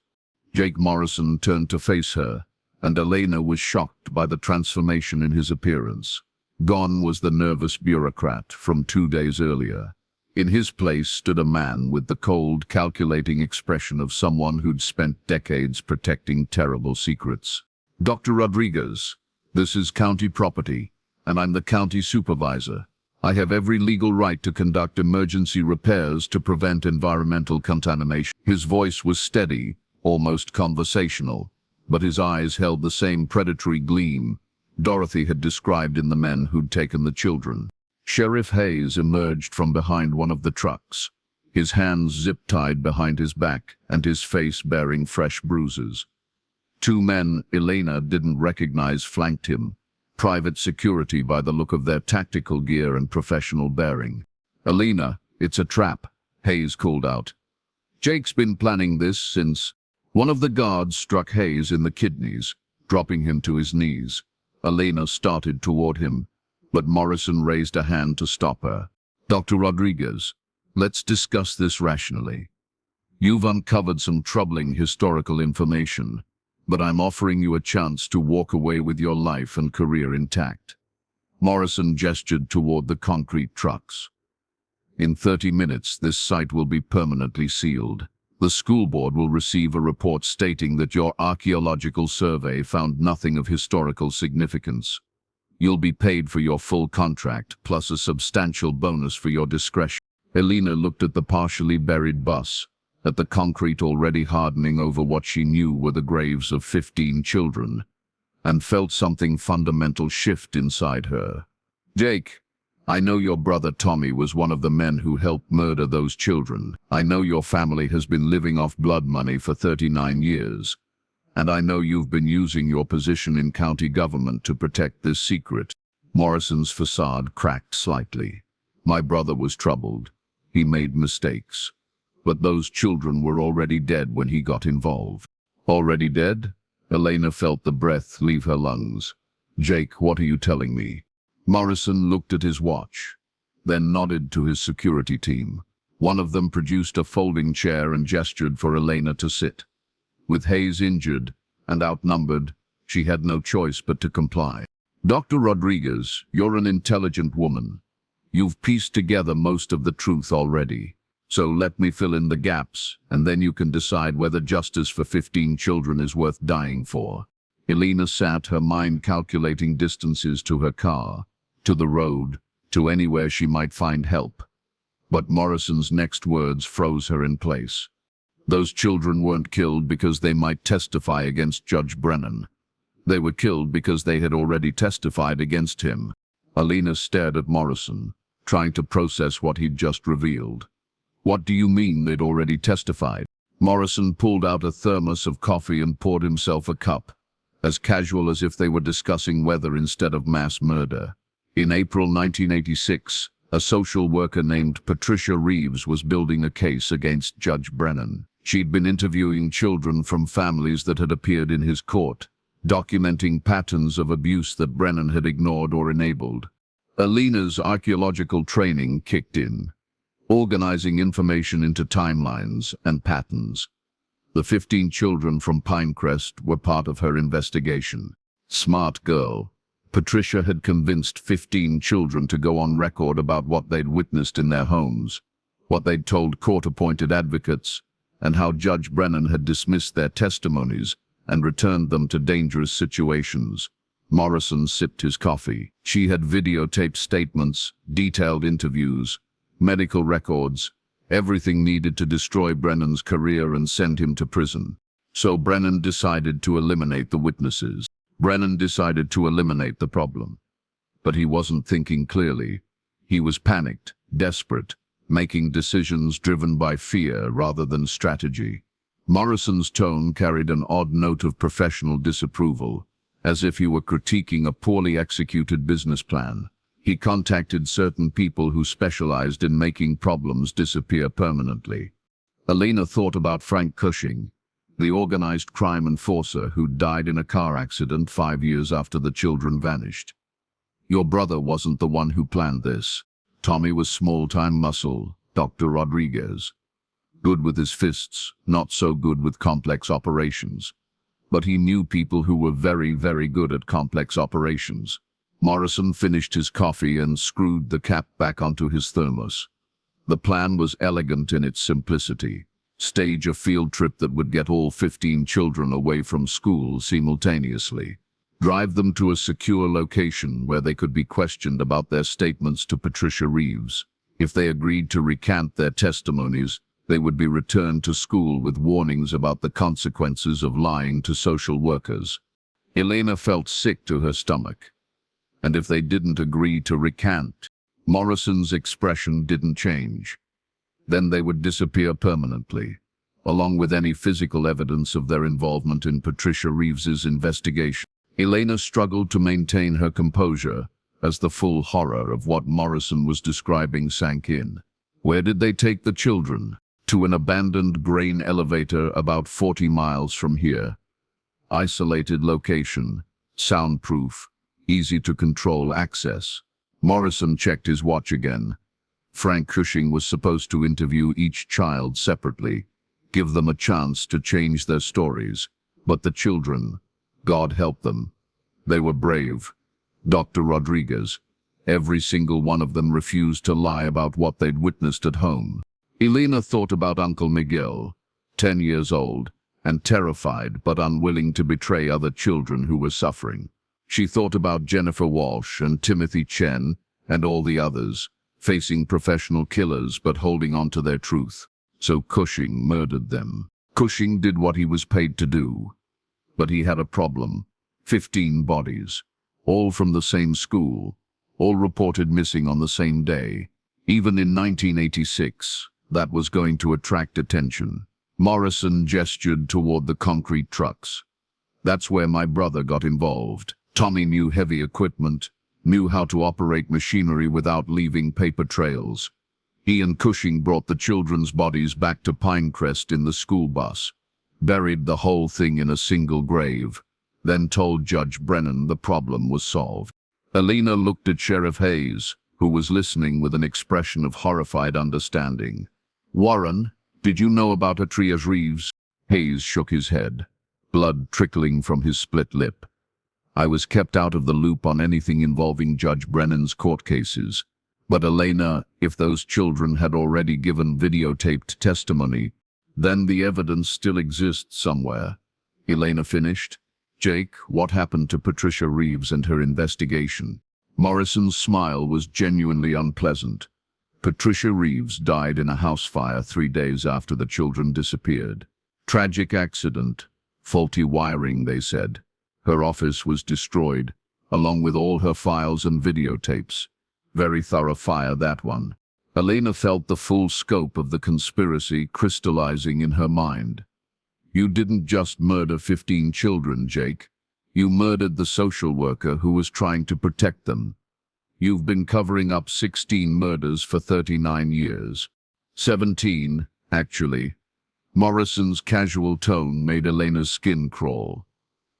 Jake Morrison turned to face her, and Elena was shocked by the transformation in his appearance. Gone was the nervous bureaucrat from 2 days earlier. In his place stood a man with the cold, calculating expression of someone who'd spent decades protecting terrible secrets. "Dr. Rodriguez, this is county property, and I'm the county supervisor. I have every legal right to conduct emergency repairs to prevent environmental contamination." His voice was steady, almost conversational, but his eyes held the same predatory gleam Dorothy had described in the men who'd taken the children. Sheriff Hayes emerged from behind one of the trucks, his hands zip-tied behind his back and his face bearing fresh bruises. 2 men Elena didn't recognize flanked him, private security by the look of their tactical gear and professional bearing. "Elena, it's a trap," Hayes called out. "Jake's been planning this since..." One of the guards struck Hayes in the kidneys, dropping him to his knees. Elena started toward him, but Morrison raised a hand to stop her. "Dr. Rodriguez, let's discuss this rationally. You've uncovered some troubling historical information, but I'm offering you a chance to walk away with your life and career intact." Morrison gestured toward the concrete trucks. "In 30 minutes, this site will be permanently sealed. The school board will receive a report stating that your archaeological survey found nothing of historical significance. You'll be paid for your full contract, plus a substantial bonus for your discretion." Elena looked at the partially buried bus, at the concrete already hardening over what she knew were the graves of 15 children, and felt something fundamental shift inside her. "Jake, I know your brother Tommy was one of the men who helped murder those children. I know your family has been living off blood money for 39 years. And I know you've been using your position in county government to protect this secret." Morrison's facade cracked slightly. "My brother was troubled. He made mistakes. But those children were already dead when he got involved." "Already dead?" Elena felt the breath leave her lungs. "Jake, what are you telling me?" Morrison looked at his watch, then nodded to his security team. One of them produced a folding chair and gestured for Elena to sit. With Hayes injured and outnumbered, she had no choice but to comply. "Dr. Rodriguez, you're an intelligent woman. You've pieced together most of the truth already. So let me fill in the gaps, and then you can decide whether justice for 15 children is worth dying for." Elena sat, her mind calculating distances to her car, to the road, to anywhere she might find help. But Morrison's next words froze her in place. Those children weren't killed because they might testify against Judge Brennan. They were killed because they had already testified against him. Elena stared at Morrison, trying to process what he'd just revealed. "What do you mean they'd already testified?" Morrison pulled out a thermos of coffee and poured himself a cup, as casual as if they were discussing weather instead of mass murder. In April 1986, a social worker named Patricia Reeves was building a case against Judge Brennan. She'd been interviewing children from families that had appeared in his court, documenting patterns of abuse that Brennan had ignored or enabled. Elena's archaeological training kicked in, organizing information into timelines and patterns. The 15 children from Pinecrest were part of her investigation. Smart girl. Patricia had convinced 15 children to go on record about what they'd witnessed in their homes, what they'd told court-appointed advocates, and how Judge Brennan had dismissed their testimonies and returned them to dangerous situations. Morrison sipped his coffee. She had videotaped statements, detailed interviews, medical records, everything needed to destroy Brennan's career and send him to prison. So Brennan decided to eliminate the witnesses. Brennan decided to eliminate the problem. But he wasn't thinking clearly. He was panicked, desperate, making decisions driven by fear rather than strategy. Morrison's tone carried an odd note of professional disapproval, as if he were critiquing a poorly executed business plan. He contacted certain people who specialized in making problems disappear permanently. Elena thought about Frank Cushing, the organized crime enforcer who died in a car accident 5 years after the children vanished. Your brother wasn't the one who planned this. Tommy was small-time muscle, Dr. Rodriguez. Good with his fists, not so good with complex operations. But he knew people who were very, very good at complex operations. Morrison finished his coffee and screwed the cap back onto his thermos. The plan was elegant in its simplicity. Stage a field trip that would get all 15 children away from school simultaneously. Drive them to a secure location where they could be questioned about their statements to Patricia Reeves. If they agreed to recant their testimonies, they would be returned to school with warnings about the consequences of lying to social workers. Elena felt sick to her stomach. And if they didn't agree to recant, Morrison's expression didn't change. Then they would disappear permanently, along with any physical evidence of their involvement in Patricia Reeves's investigation. Elena struggled to maintain her composure as the full horror of what Morrison was describing sank in. Where did they take the children? To an abandoned grain elevator about 40 miles from here. Isolated location, soundproof, easy to control access. Morrison checked his watch again. Frank Cushing was supposed to interview each child separately, give them a chance to change their stories. But the children, God help them, they were brave. Dr. Rodriguez, every single one of them refused to lie about what they'd witnessed at home. Elena thought about Uncle Miguel, 10 years old, and terrified but unwilling to betray other children who were suffering. She thought about Jennifer Walsh and Timothy Chen and all the others, facing professional killers but holding on to their truth. So Cushing murdered them. Cushing did what he was paid to do. But he had a problem. 15 bodies, all from the same school, all reported missing on the same day. Even in 1986, that was going to attract attention. Morrison gestured toward the concrete trucks. That's where my brother got involved. Tommy knew heavy equipment, knew how to operate machinery without leaving paper trails. He and Cushing brought the children's bodies back to Pinecrest in the school bus, buried the whole thing in a single grave, then told Judge Brennan the problem was solved. Elena looked at Sheriff Hayes, who was listening with an expression of horrified understanding. Warren, did you know about Patricia Reeves? Hayes shook his head, blood trickling from his split lip. I was kept out of the loop on anything involving Judge Brennan's court cases. But Elena, if those children had already given videotaped testimony, then the evidence still exists somewhere. Elena finished. Jake, what happened to Patricia Reeves and her investigation? Morrison's smile was genuinely unpleasant. Patricia Reeves died in a house fire 3 days after the children disappeared. Tragic accident. Faulty wiring, they said. Her office was destroyed, along with all her files and videotapes. Very thorough fire, that one. Elena felt the full scope of the conspiracy crystallizing in her mind. You didn't just murder 15 children, Jake. You murdered the social worker who was trying to protect them. You've been covering up 16 murders for 39 years. 17, actually. Morrison's casual tone made Elena's skin crawl.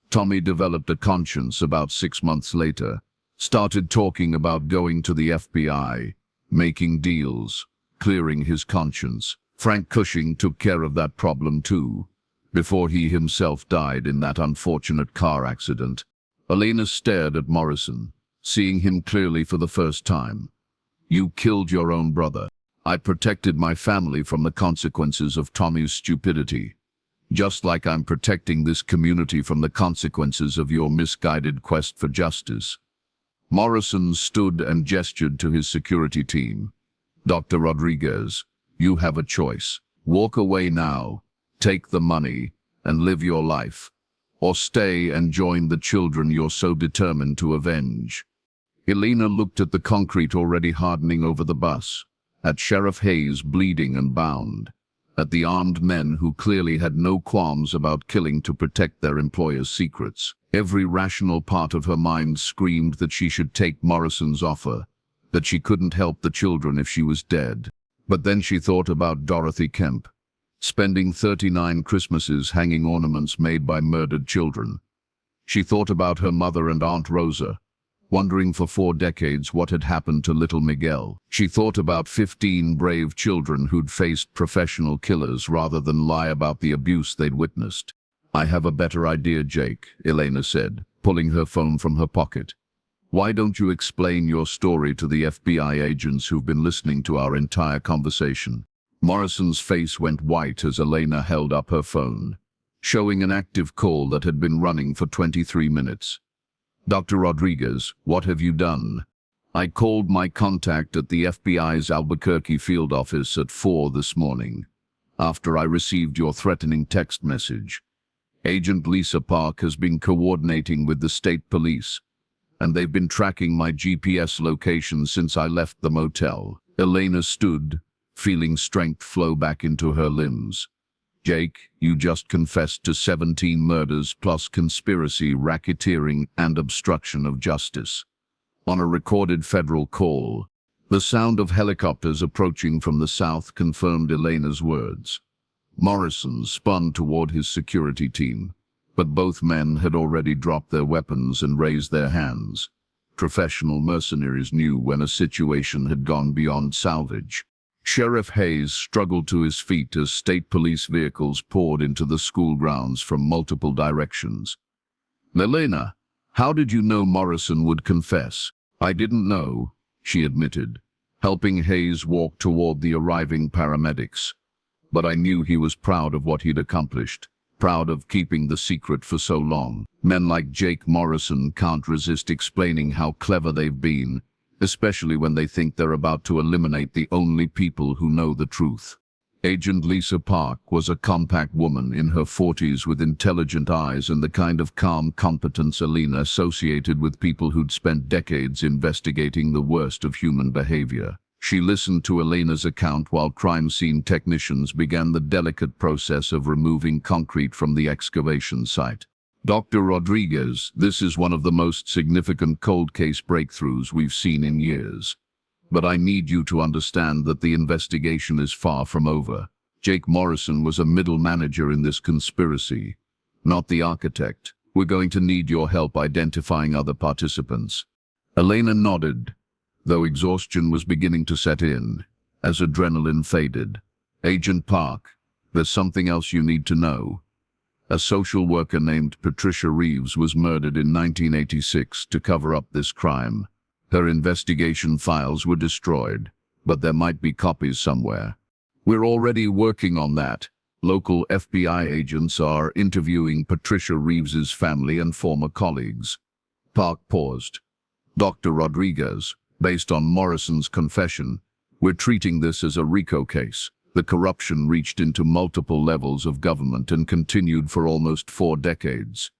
Tommy developed a conscience about 6 months later. Started talking about going to the FBI, making deals, clearing his conscience. Frank Cushing took care of that problem too, before he himself died in that unfortunate car accident. Elena stared at Morrison, seeing him clearly for the first time. You killed your own brother. I protected my family from the consequences of Tommy's stupidity, just like I'm protecting this community from the consequences of your misguided quest for justice. Morrison stood and gestured to his security team. Dr. Rodriguez, you have a choice. Walk away now, take the money, and live your life. Or stay and join the children you're so determined to avenge. Elena looked at the concrete already hardening over the bus, at Sheriff Hayes bleeding and bound, at the armed men who clearly had no qualms about killing to protect their employer's secrets. Every rational part of her mind screamed that she should take Morrison's offer, that she couldn't help the children if she was dead. But then she thought about Dorothy Kemp, spending 39 Christmases hanging ornaments made by murdered children. She thought about her mother and Aunt Rosa, wondering for 4 decades what had happened to little Miguel. She thought about 15 brave children who'd faced professional killers rather than lie about the abuse they'd witnessed. "I have a better idea, Jake," Elena said, pulling her phone from her pocket. "Why don't you explain your story to the FBI agents who've been listening to our entire conversation?" Morrison's face went white as Elena held up her phone, showing an active call that had been running for 23 minutes. "Dr. Rodriguez, what have you done?" "I called my contact at the FBI's Albuquerque field office at 4 this morning, after I received your threatening text message. Agent Lisa Park has been coordinating with the state police, and they've been tracking my GPS location since I left the motel." Elena stood, feeling strength flow back into her limbs. "Jake, you just confessed to 17 murders plus conspiracy, racketeering, and obstruction of justice. On a recorded federal call, the sound of helicopters approaching from the south confirmed Elena's words. Morrison spun toward his security team, but both men had already dropped their weapons and raised their hands. Professional mercenaries knew when a situation had gone beyond salvage. Sheriff Hayes struggled to his feet as state police vehicles poured into the school grounds from multiple directions. "Elena, how did you know Morrison would confess?" "I didn't know," she admitted, helping Hayes walk toward the arriving paramedics. "But I knew he was proud of what he'd accomplished, proud of keeping the secret for so long. Men like Jake Morrison can't resist explaining how clever they've been, especially when they think they're about to eliminate the only people who know the truth." Agent Lisa Park was a compact woman in her 40s with intelligent eyes and the kind of calm competence Elena associated with people who'd spent decades investigating the worst of human behavior. She listened to Elena's account while crime scene technicians began the delicate process of removing concrete from the excavation site. "Dr. Rodriguez, this is one of the most significant cold case breakthroughs we've seen in years. But I need you to understand that the investigation is far from over. Jake Morrison was a middle manager in this conspiracy, not the architect. We're going to need your help identifying other participants." Elena nodded, though exhaustion was beginning to set in as adrenaline faded. "Agent Park, there's something else you need to know. A social worker named Patricia Reeves was murdered in 1986 to cover up this crime. Her investigation files were destroyed, but there might be copies somewhere. We're already working on that. Local FBI agents are interviewing Patricia Reeves's family and former colleagues." Park paused. "Dr. Rodriguez, based on Morrison's confession, we're treating this as a RICO case. The corruption reached into multiple levels of government and continued for almost 4 decades.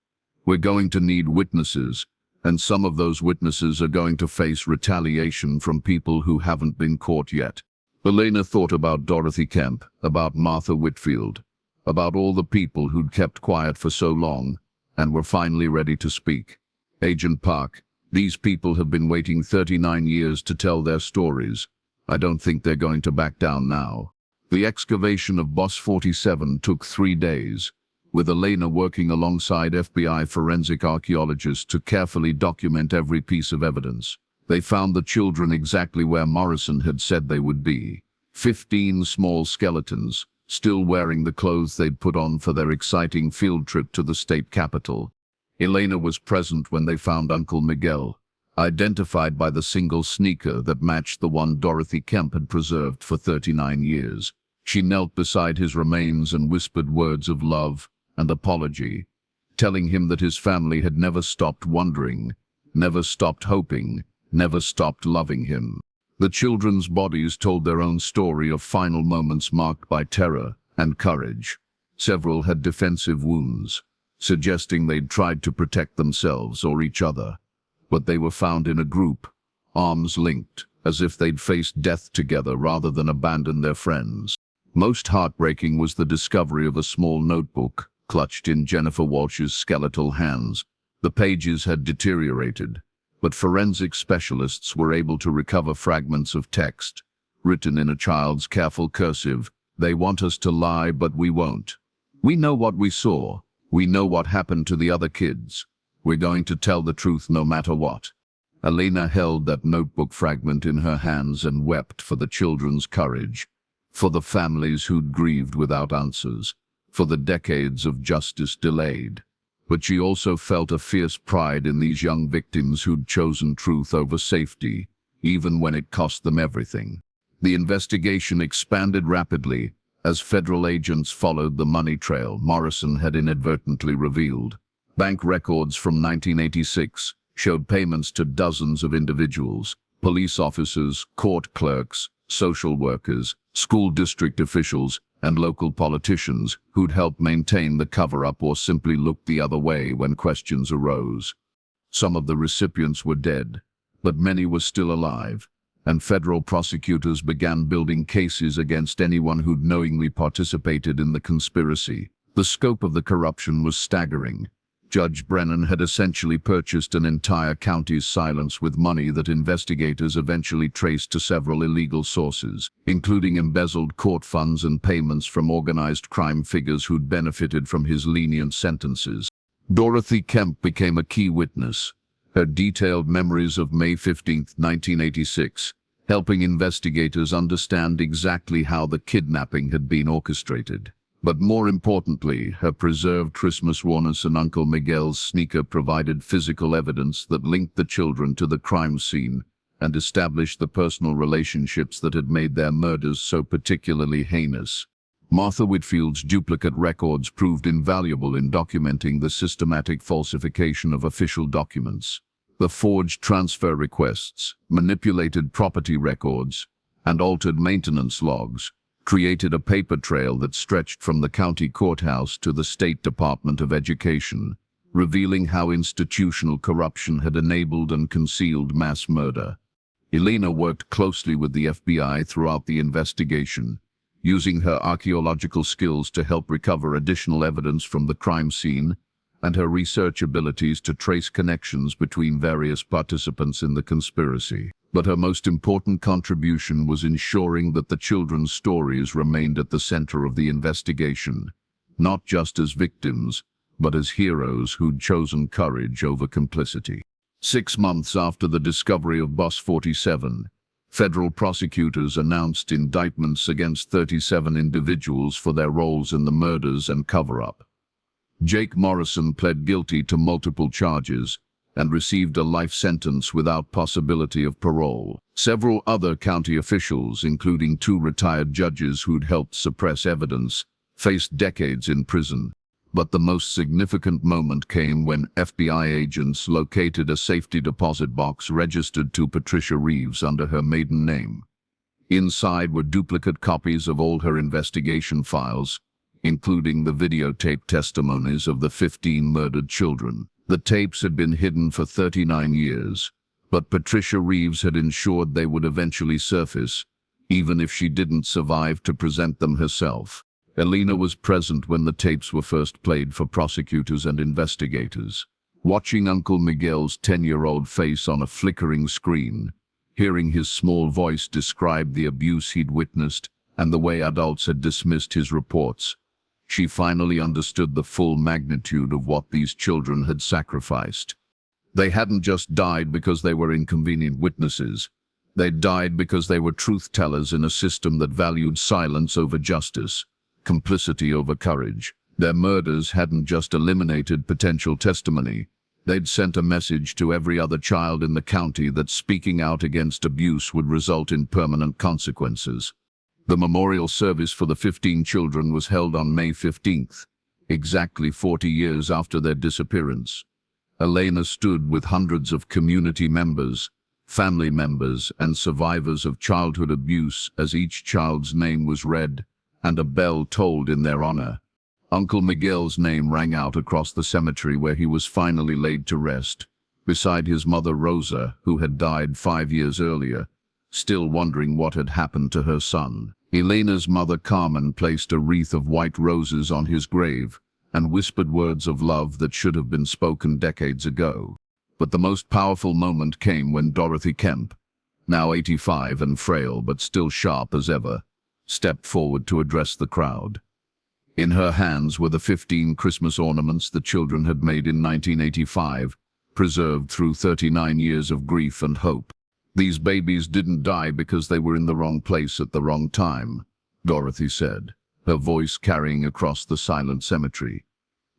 We're going to need witnesses, and some of those witnesses are going to face retaliation from people who haven't been caught yet." Elena thought about Dorothy Kemp, about Martha Whitfield, about all the people who'd kept quiet for so long and were finally ready to speak. "Agent Park, these people have been waiting 39 years to tell their stories. I don't think they're going to back down now." The excavation of Boss 47 took 3 days, with Elena working alongside FBI forensic archaeologists to carefully document every piece of evidence. They found the children exactly where Morrison had said they would be. 15 small skeletons, still wearing the clothes they'd put on for their exciting field trip to the state capitol. Elena was present when they found Uncle Miguel, identified by the single sneaker that matched the one Dorothy Kemp had preserved for 39 years. She knelt beside his remains and whispered words of love and apology, telling him that his family had never stopped wondering, never stopped hoping, never stopped loving him. The children's bodies told their own story of final moments marked by terror and courage. Several had defensive wounds, suggesting they'd tried to protect themselves or each other. But they were found in a group, arms linked, as if they'd faced death together rather than abandon their friends. Most heartbreaking was the discovery of a small notebook clutched in Jennifer Walsh's skeletal hands. The pages had deteriorated, but forensic specialists were able to recover fragments of text, written in a child's careful cursive. "They want us to lie, but we won't. We know what we saw. We know what happened to the other kids. We're going to tell the truth no matter what." Elena held that notebook fragment in her hands and wept for the children's courage, for the families who'd grieved without answers, for the decades of justice delayed. But she also felt a fierce pride in these young victims who'd chosen truth over safety, even when it cost them everything. The investigation expanded rapidly as federal agents followed the money trail Morrison had inadvertently revealed. Bank records from 1986 showed payments to dozens of individuals, police officers, court clerks, social workers, school district officials, and local politicians who'd helped maintain the cover-up or simply looked the other way when questions arose. Some of the recipients were dead, but many were still alive, and federal prosecutors began building cases against anyone who'd knowingly participated in the conspiracy. The scope of the corruption was staggering. Judge Brennan had essentially purchased an entire county's silence with money that investigators eventually traced to several illegal sources, including embezzled court funds and payments from organized crime figures who'd benefited from his lenient sentences. Dorothy Kemp became a key witness, her detailed memories of May 15, 1986, helping investigators understand exactly how the kidnapping had been orchestrated. But more importantly, her preserved Christmas warnings and Uncle Miguel's sneaker provided physical evidence that linked the children to the crime scene and established the personal relationships that had made their murders so particularly heinous. Martha Whitfield's duplicate records proved invaluable in documenting the systematic falsification of official documents. The forged transfer requests, manipulated property records, and altered maintenance logs created a paper trail that stretched from the county courthouse to the State Department of Education, revealing how institutional corruption had enabled and concealed mass murder. Elena worked closely with the FBI throughout the investigation, using her archaeological skills to help recover additional evidence from the crime scene and her research abilities to trace connections between various participants in the conspiracy. But her most important contribution was ensuring that the children's stories remained at the center of the investigation, not just as victims, but as heroes who'd chosen courage over complicity. 6 months after the discovery of Bus 47, federal prosecutors announced indictments against 37 individuals for their roles in the murders and cover-up. Jake Morrison pled guilty to multiple charges and received a life sentence without possibility of parole. Several other county officials, including 2 retired judges who'd helped suppress evidence, faced decades in prison. But the most significant moment came when FBI agents located a safety deposit box registered to Patricia Reeves under her maiden name. Inside were duplicate copies of all her investigation files, including the videotape testimonies of the 15 murdered children. The tapes had been hidden for 39 years, but Patricia Reeves had ensured they would eventually surface, even if she didn't survive to present them herself. Elena was present when the tapes were first played for prosecutors and investigators. Watching Uncle Miguel's 10-year-old face on a flickering screen, hearing his small voice describe the abuse he'd witnessed and the way adults had dismissed his reports, she finally understood the full magnitude of what these children had sacrificed. They hadn't just died because they were inconvenient witnesses. They died because they were truth-tellers in a system that valued silence over justice, complicity over courage. Their murders hadn't just eliminated potential testimony. They'd sent a message to every other child in the county that speaking out against abuse would result in permanent consequences. The memorial service for the 15 children was held on May 15th, exactly 40 years after their disappearance. Elena stood with hundreds of community members, family members, and survivors of childhood abuse as each child's name was read and a bell tolled in their honor. Uncle Miguel's name rang out across the cemetery where he was finally laid to rest, beside his mother Rosa, who had died 5 years earlier, still wondering what had happened to her son. Elena's mother Carmen placed a wreath of white roses on his grave and whispered words of love that should have been spoken decades ago. But the most powerful moment came when Dorothy Kemp, now 85 and frail but still sharp as ever, stepped forward to address the crowd. In her hands were the 15 Christmas ornaments the children had made in 1985, preserved through 39 years of grief and hope. "These babies didn't die because they were in the wrong place at the wrong time," Dorothy said, her voice carrying across the silent cemetery.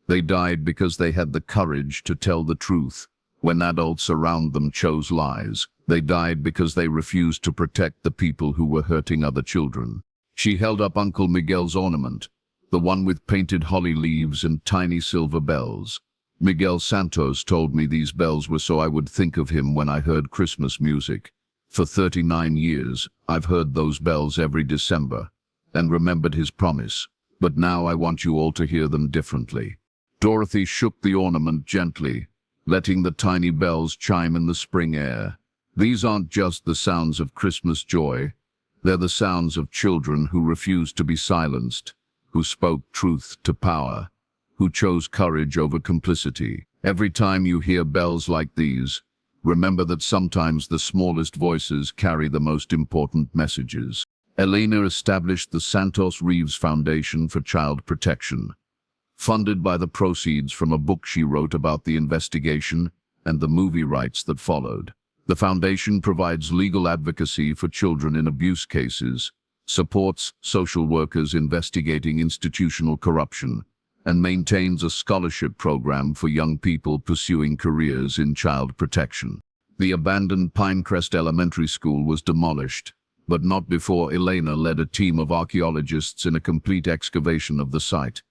"They died because they had the courage to tell the truth when adults around them chose lies. They died because they refused to protect the people who were hurting other children." She held up Uncle Miguel's ornament, the one with painted holly leaves and tiny silver bells. "Miguel Santos told me these bells were so I would think of him when I heard Christmas music. For 39 years, I've heard those bells every December and remembered his promise. But now I want you all to hear them differently." Dorothy shook the ornament gently, letting the tiny bells chime in the spring air. "These aren't just the sounds of Christmas joy. They're the sounds of children who refused to be silenced, who spoke truth to power, who chose courage over complicity. Every time you hear bells like these, remember that sometimes the smallest voices carry the most important messages." Elena established the Santos Reeves Foundation for Child Protection, funded by the proceeds from a book she wrote about the investigation and the movie rights that followed. The foundation provides legal advocacy for children in abuse cases, supports social workers investigating institutional corruption, and maintains a scholarship program for young people pursuing careers in child protection. The abandoned Pinecrest Elementary School was demolished, but not before Elena led a team of archaeologists in a complete excavation of the site.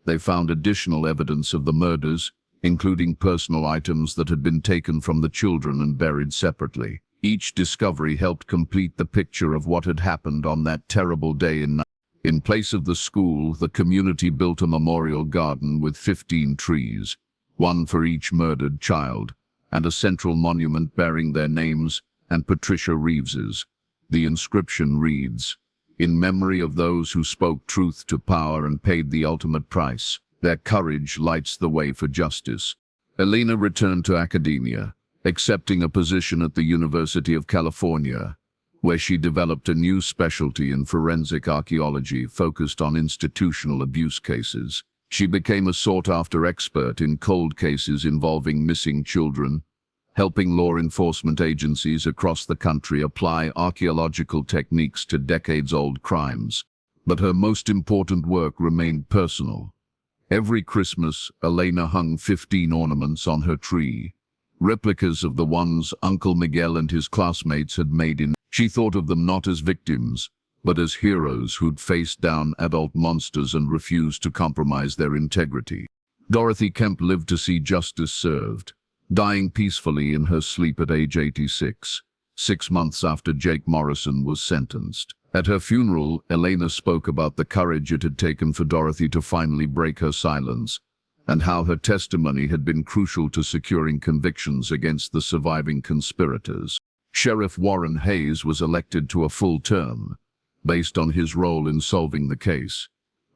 They found additional evidence of the murders, including personal items that had been taken from the children and buried separately. Each discovery helped complete the picture of what had happened on that terrible day in place of the school, the community built a memorial garden with 15 trees, one for each murdered child, and a central monument bearing their names and Patricia Reeves's. The inscription reads, "In memory of those who spoke truth to power and paid the ultimate price. Their courage lights the way for justice." Elena returned to academia, accepting a position at the University of California, where she developed a new specialty in forensic archaeology focused on institutional abuse cases. She became a sought-after expert in cold cases involving missing children, helping law enforcement agencies across the country apply archaeological techniques to decades-old crimes. But her most important work remained personal. Every Christmas, Elena hung 15 ornaments on her tree, replicas of the ones Uncle Miguel and his classmates had made in. She thought of them not as victims, but as heroes who'd faced down adult monsters and refused to compromise their integrity. Dorothy Kemp lived to see justice served, dying peacefully in her sleep at age 86, 6 months after Jake Morrison was sentenced. At her funeral, Elena spoke about the courage it had taken for Dorothy to finally break her silence, and how her testimony had been crucial to securing convictions against the surviving conspirators. Sheriff Warren Hayes was elected to a full term, based on his role in solving the case,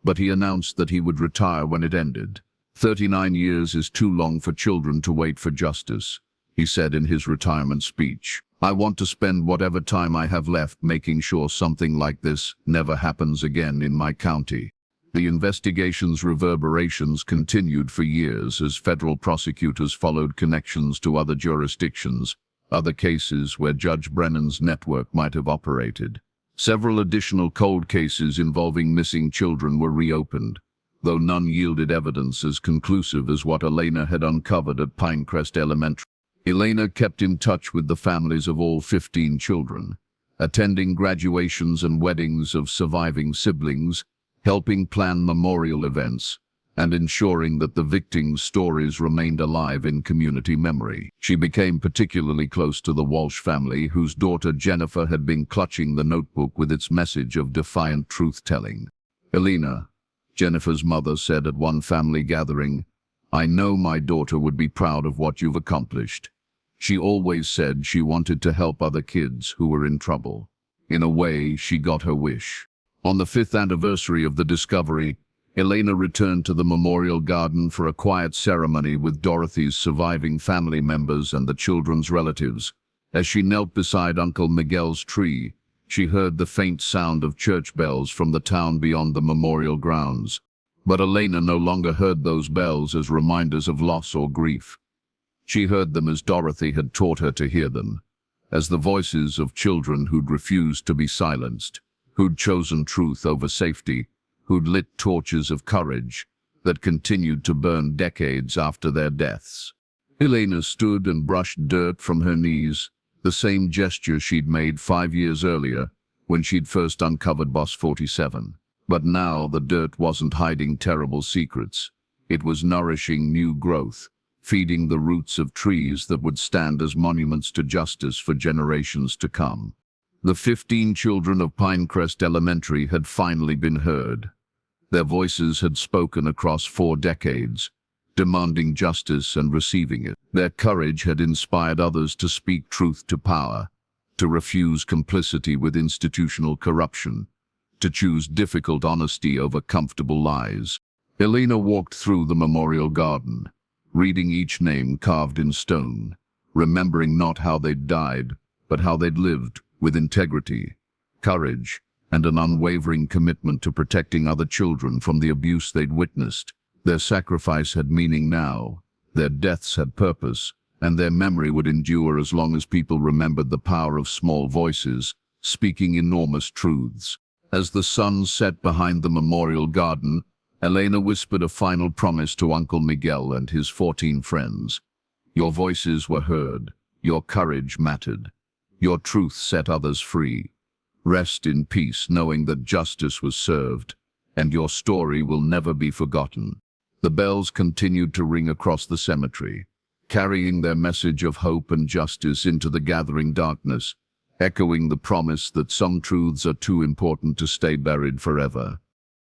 but he announced that he would retire when it ended. 39 years is too long for children to wait for justice, he said in his retirement speech. "I want to spend whatever time I have left making sure something like this never happens again in my county." The investigation's reverberations continued for years as federal prosecutors followed connections to other jurisdictions, other cases where Judge Brennan's network might have operated. Several additional cold cases involving missing children were reopened, though none yielded evidence as conclusive as what Elena had uncovered at Pinecrest Elementary. Elena kept in touch with the families of all 15 children, attending graduations and weddings of surviving siblings, helping plan memorial events, and ensuring that the victims' stories remained alive in community memory. She became particularly close to the Walsh family, whose daughter Jennifer had been clutching the notebook with its message of defiant truth-telling. "Elena," Jennifer's mother said at one family gathering, "I know my daughter would be proud of what you've accomplished. She always said she wanted to help other kids who were in trouble. In a way, she got her wish." On the 5th anniversary of the discovery, Elena returned to the memorial garden for a quiet ceremony with Dorothy's surviving family members and the children's relatives. As she knelt beside Uncle Miguel's tree, she heard the faint sound of church bells from the town beyond the memorial grounds. But Elena no longer heard those bells as reminders of loss or grief. She heard them as Dorothy had taught her to hear them, as the voices of children who'd refused to be silenced, who'd chosen truth over safety, who'd lit torches of courage that continued to burn decades after their deaths. Elena stood and brushed dirt from her knees, the same gesture she'd made 5 years earlier when she'd first uncovered Boss 47. But now the dirt wasn't hiding terrible secrets. It was nourishing new growth, feeding the roots of trees that would stand as monuments to justice for generations to come. The 15 children of Pinecrest Elementary had finally been heard. Their voices had spoken across 4 decades, demanding justice and receiving it. Their courage had inspired others to speak truth to power, to refuse complicity with institutional corruption, to choose difficult honesty over comfortable lies. Elena walked through the memorial garden, reading each name carved in stone, remembering not how they'd died, but how they'd lived with integrity, courage, and an unwavering commitment to protecting other children from the abuse they'd witnessed. Their sacrifice had meaning now, their deaths had purpose, and their memory would endure as long as people remembered the power of small voices, speaking enormous truths. As the sun set behind the memorial garden, Elena whispered a final promise to Uncle Miguel and his 14 friends. Your voices were heard, your courage mattered, your truth set others free. Rest in peace knowing that justice was served, and your story will never be forgotten. The bells continued to ring across the cemetery, carrying their message of hope and justice into the gathering darkness, echoing the promise that some truths are too important to stay buried forever.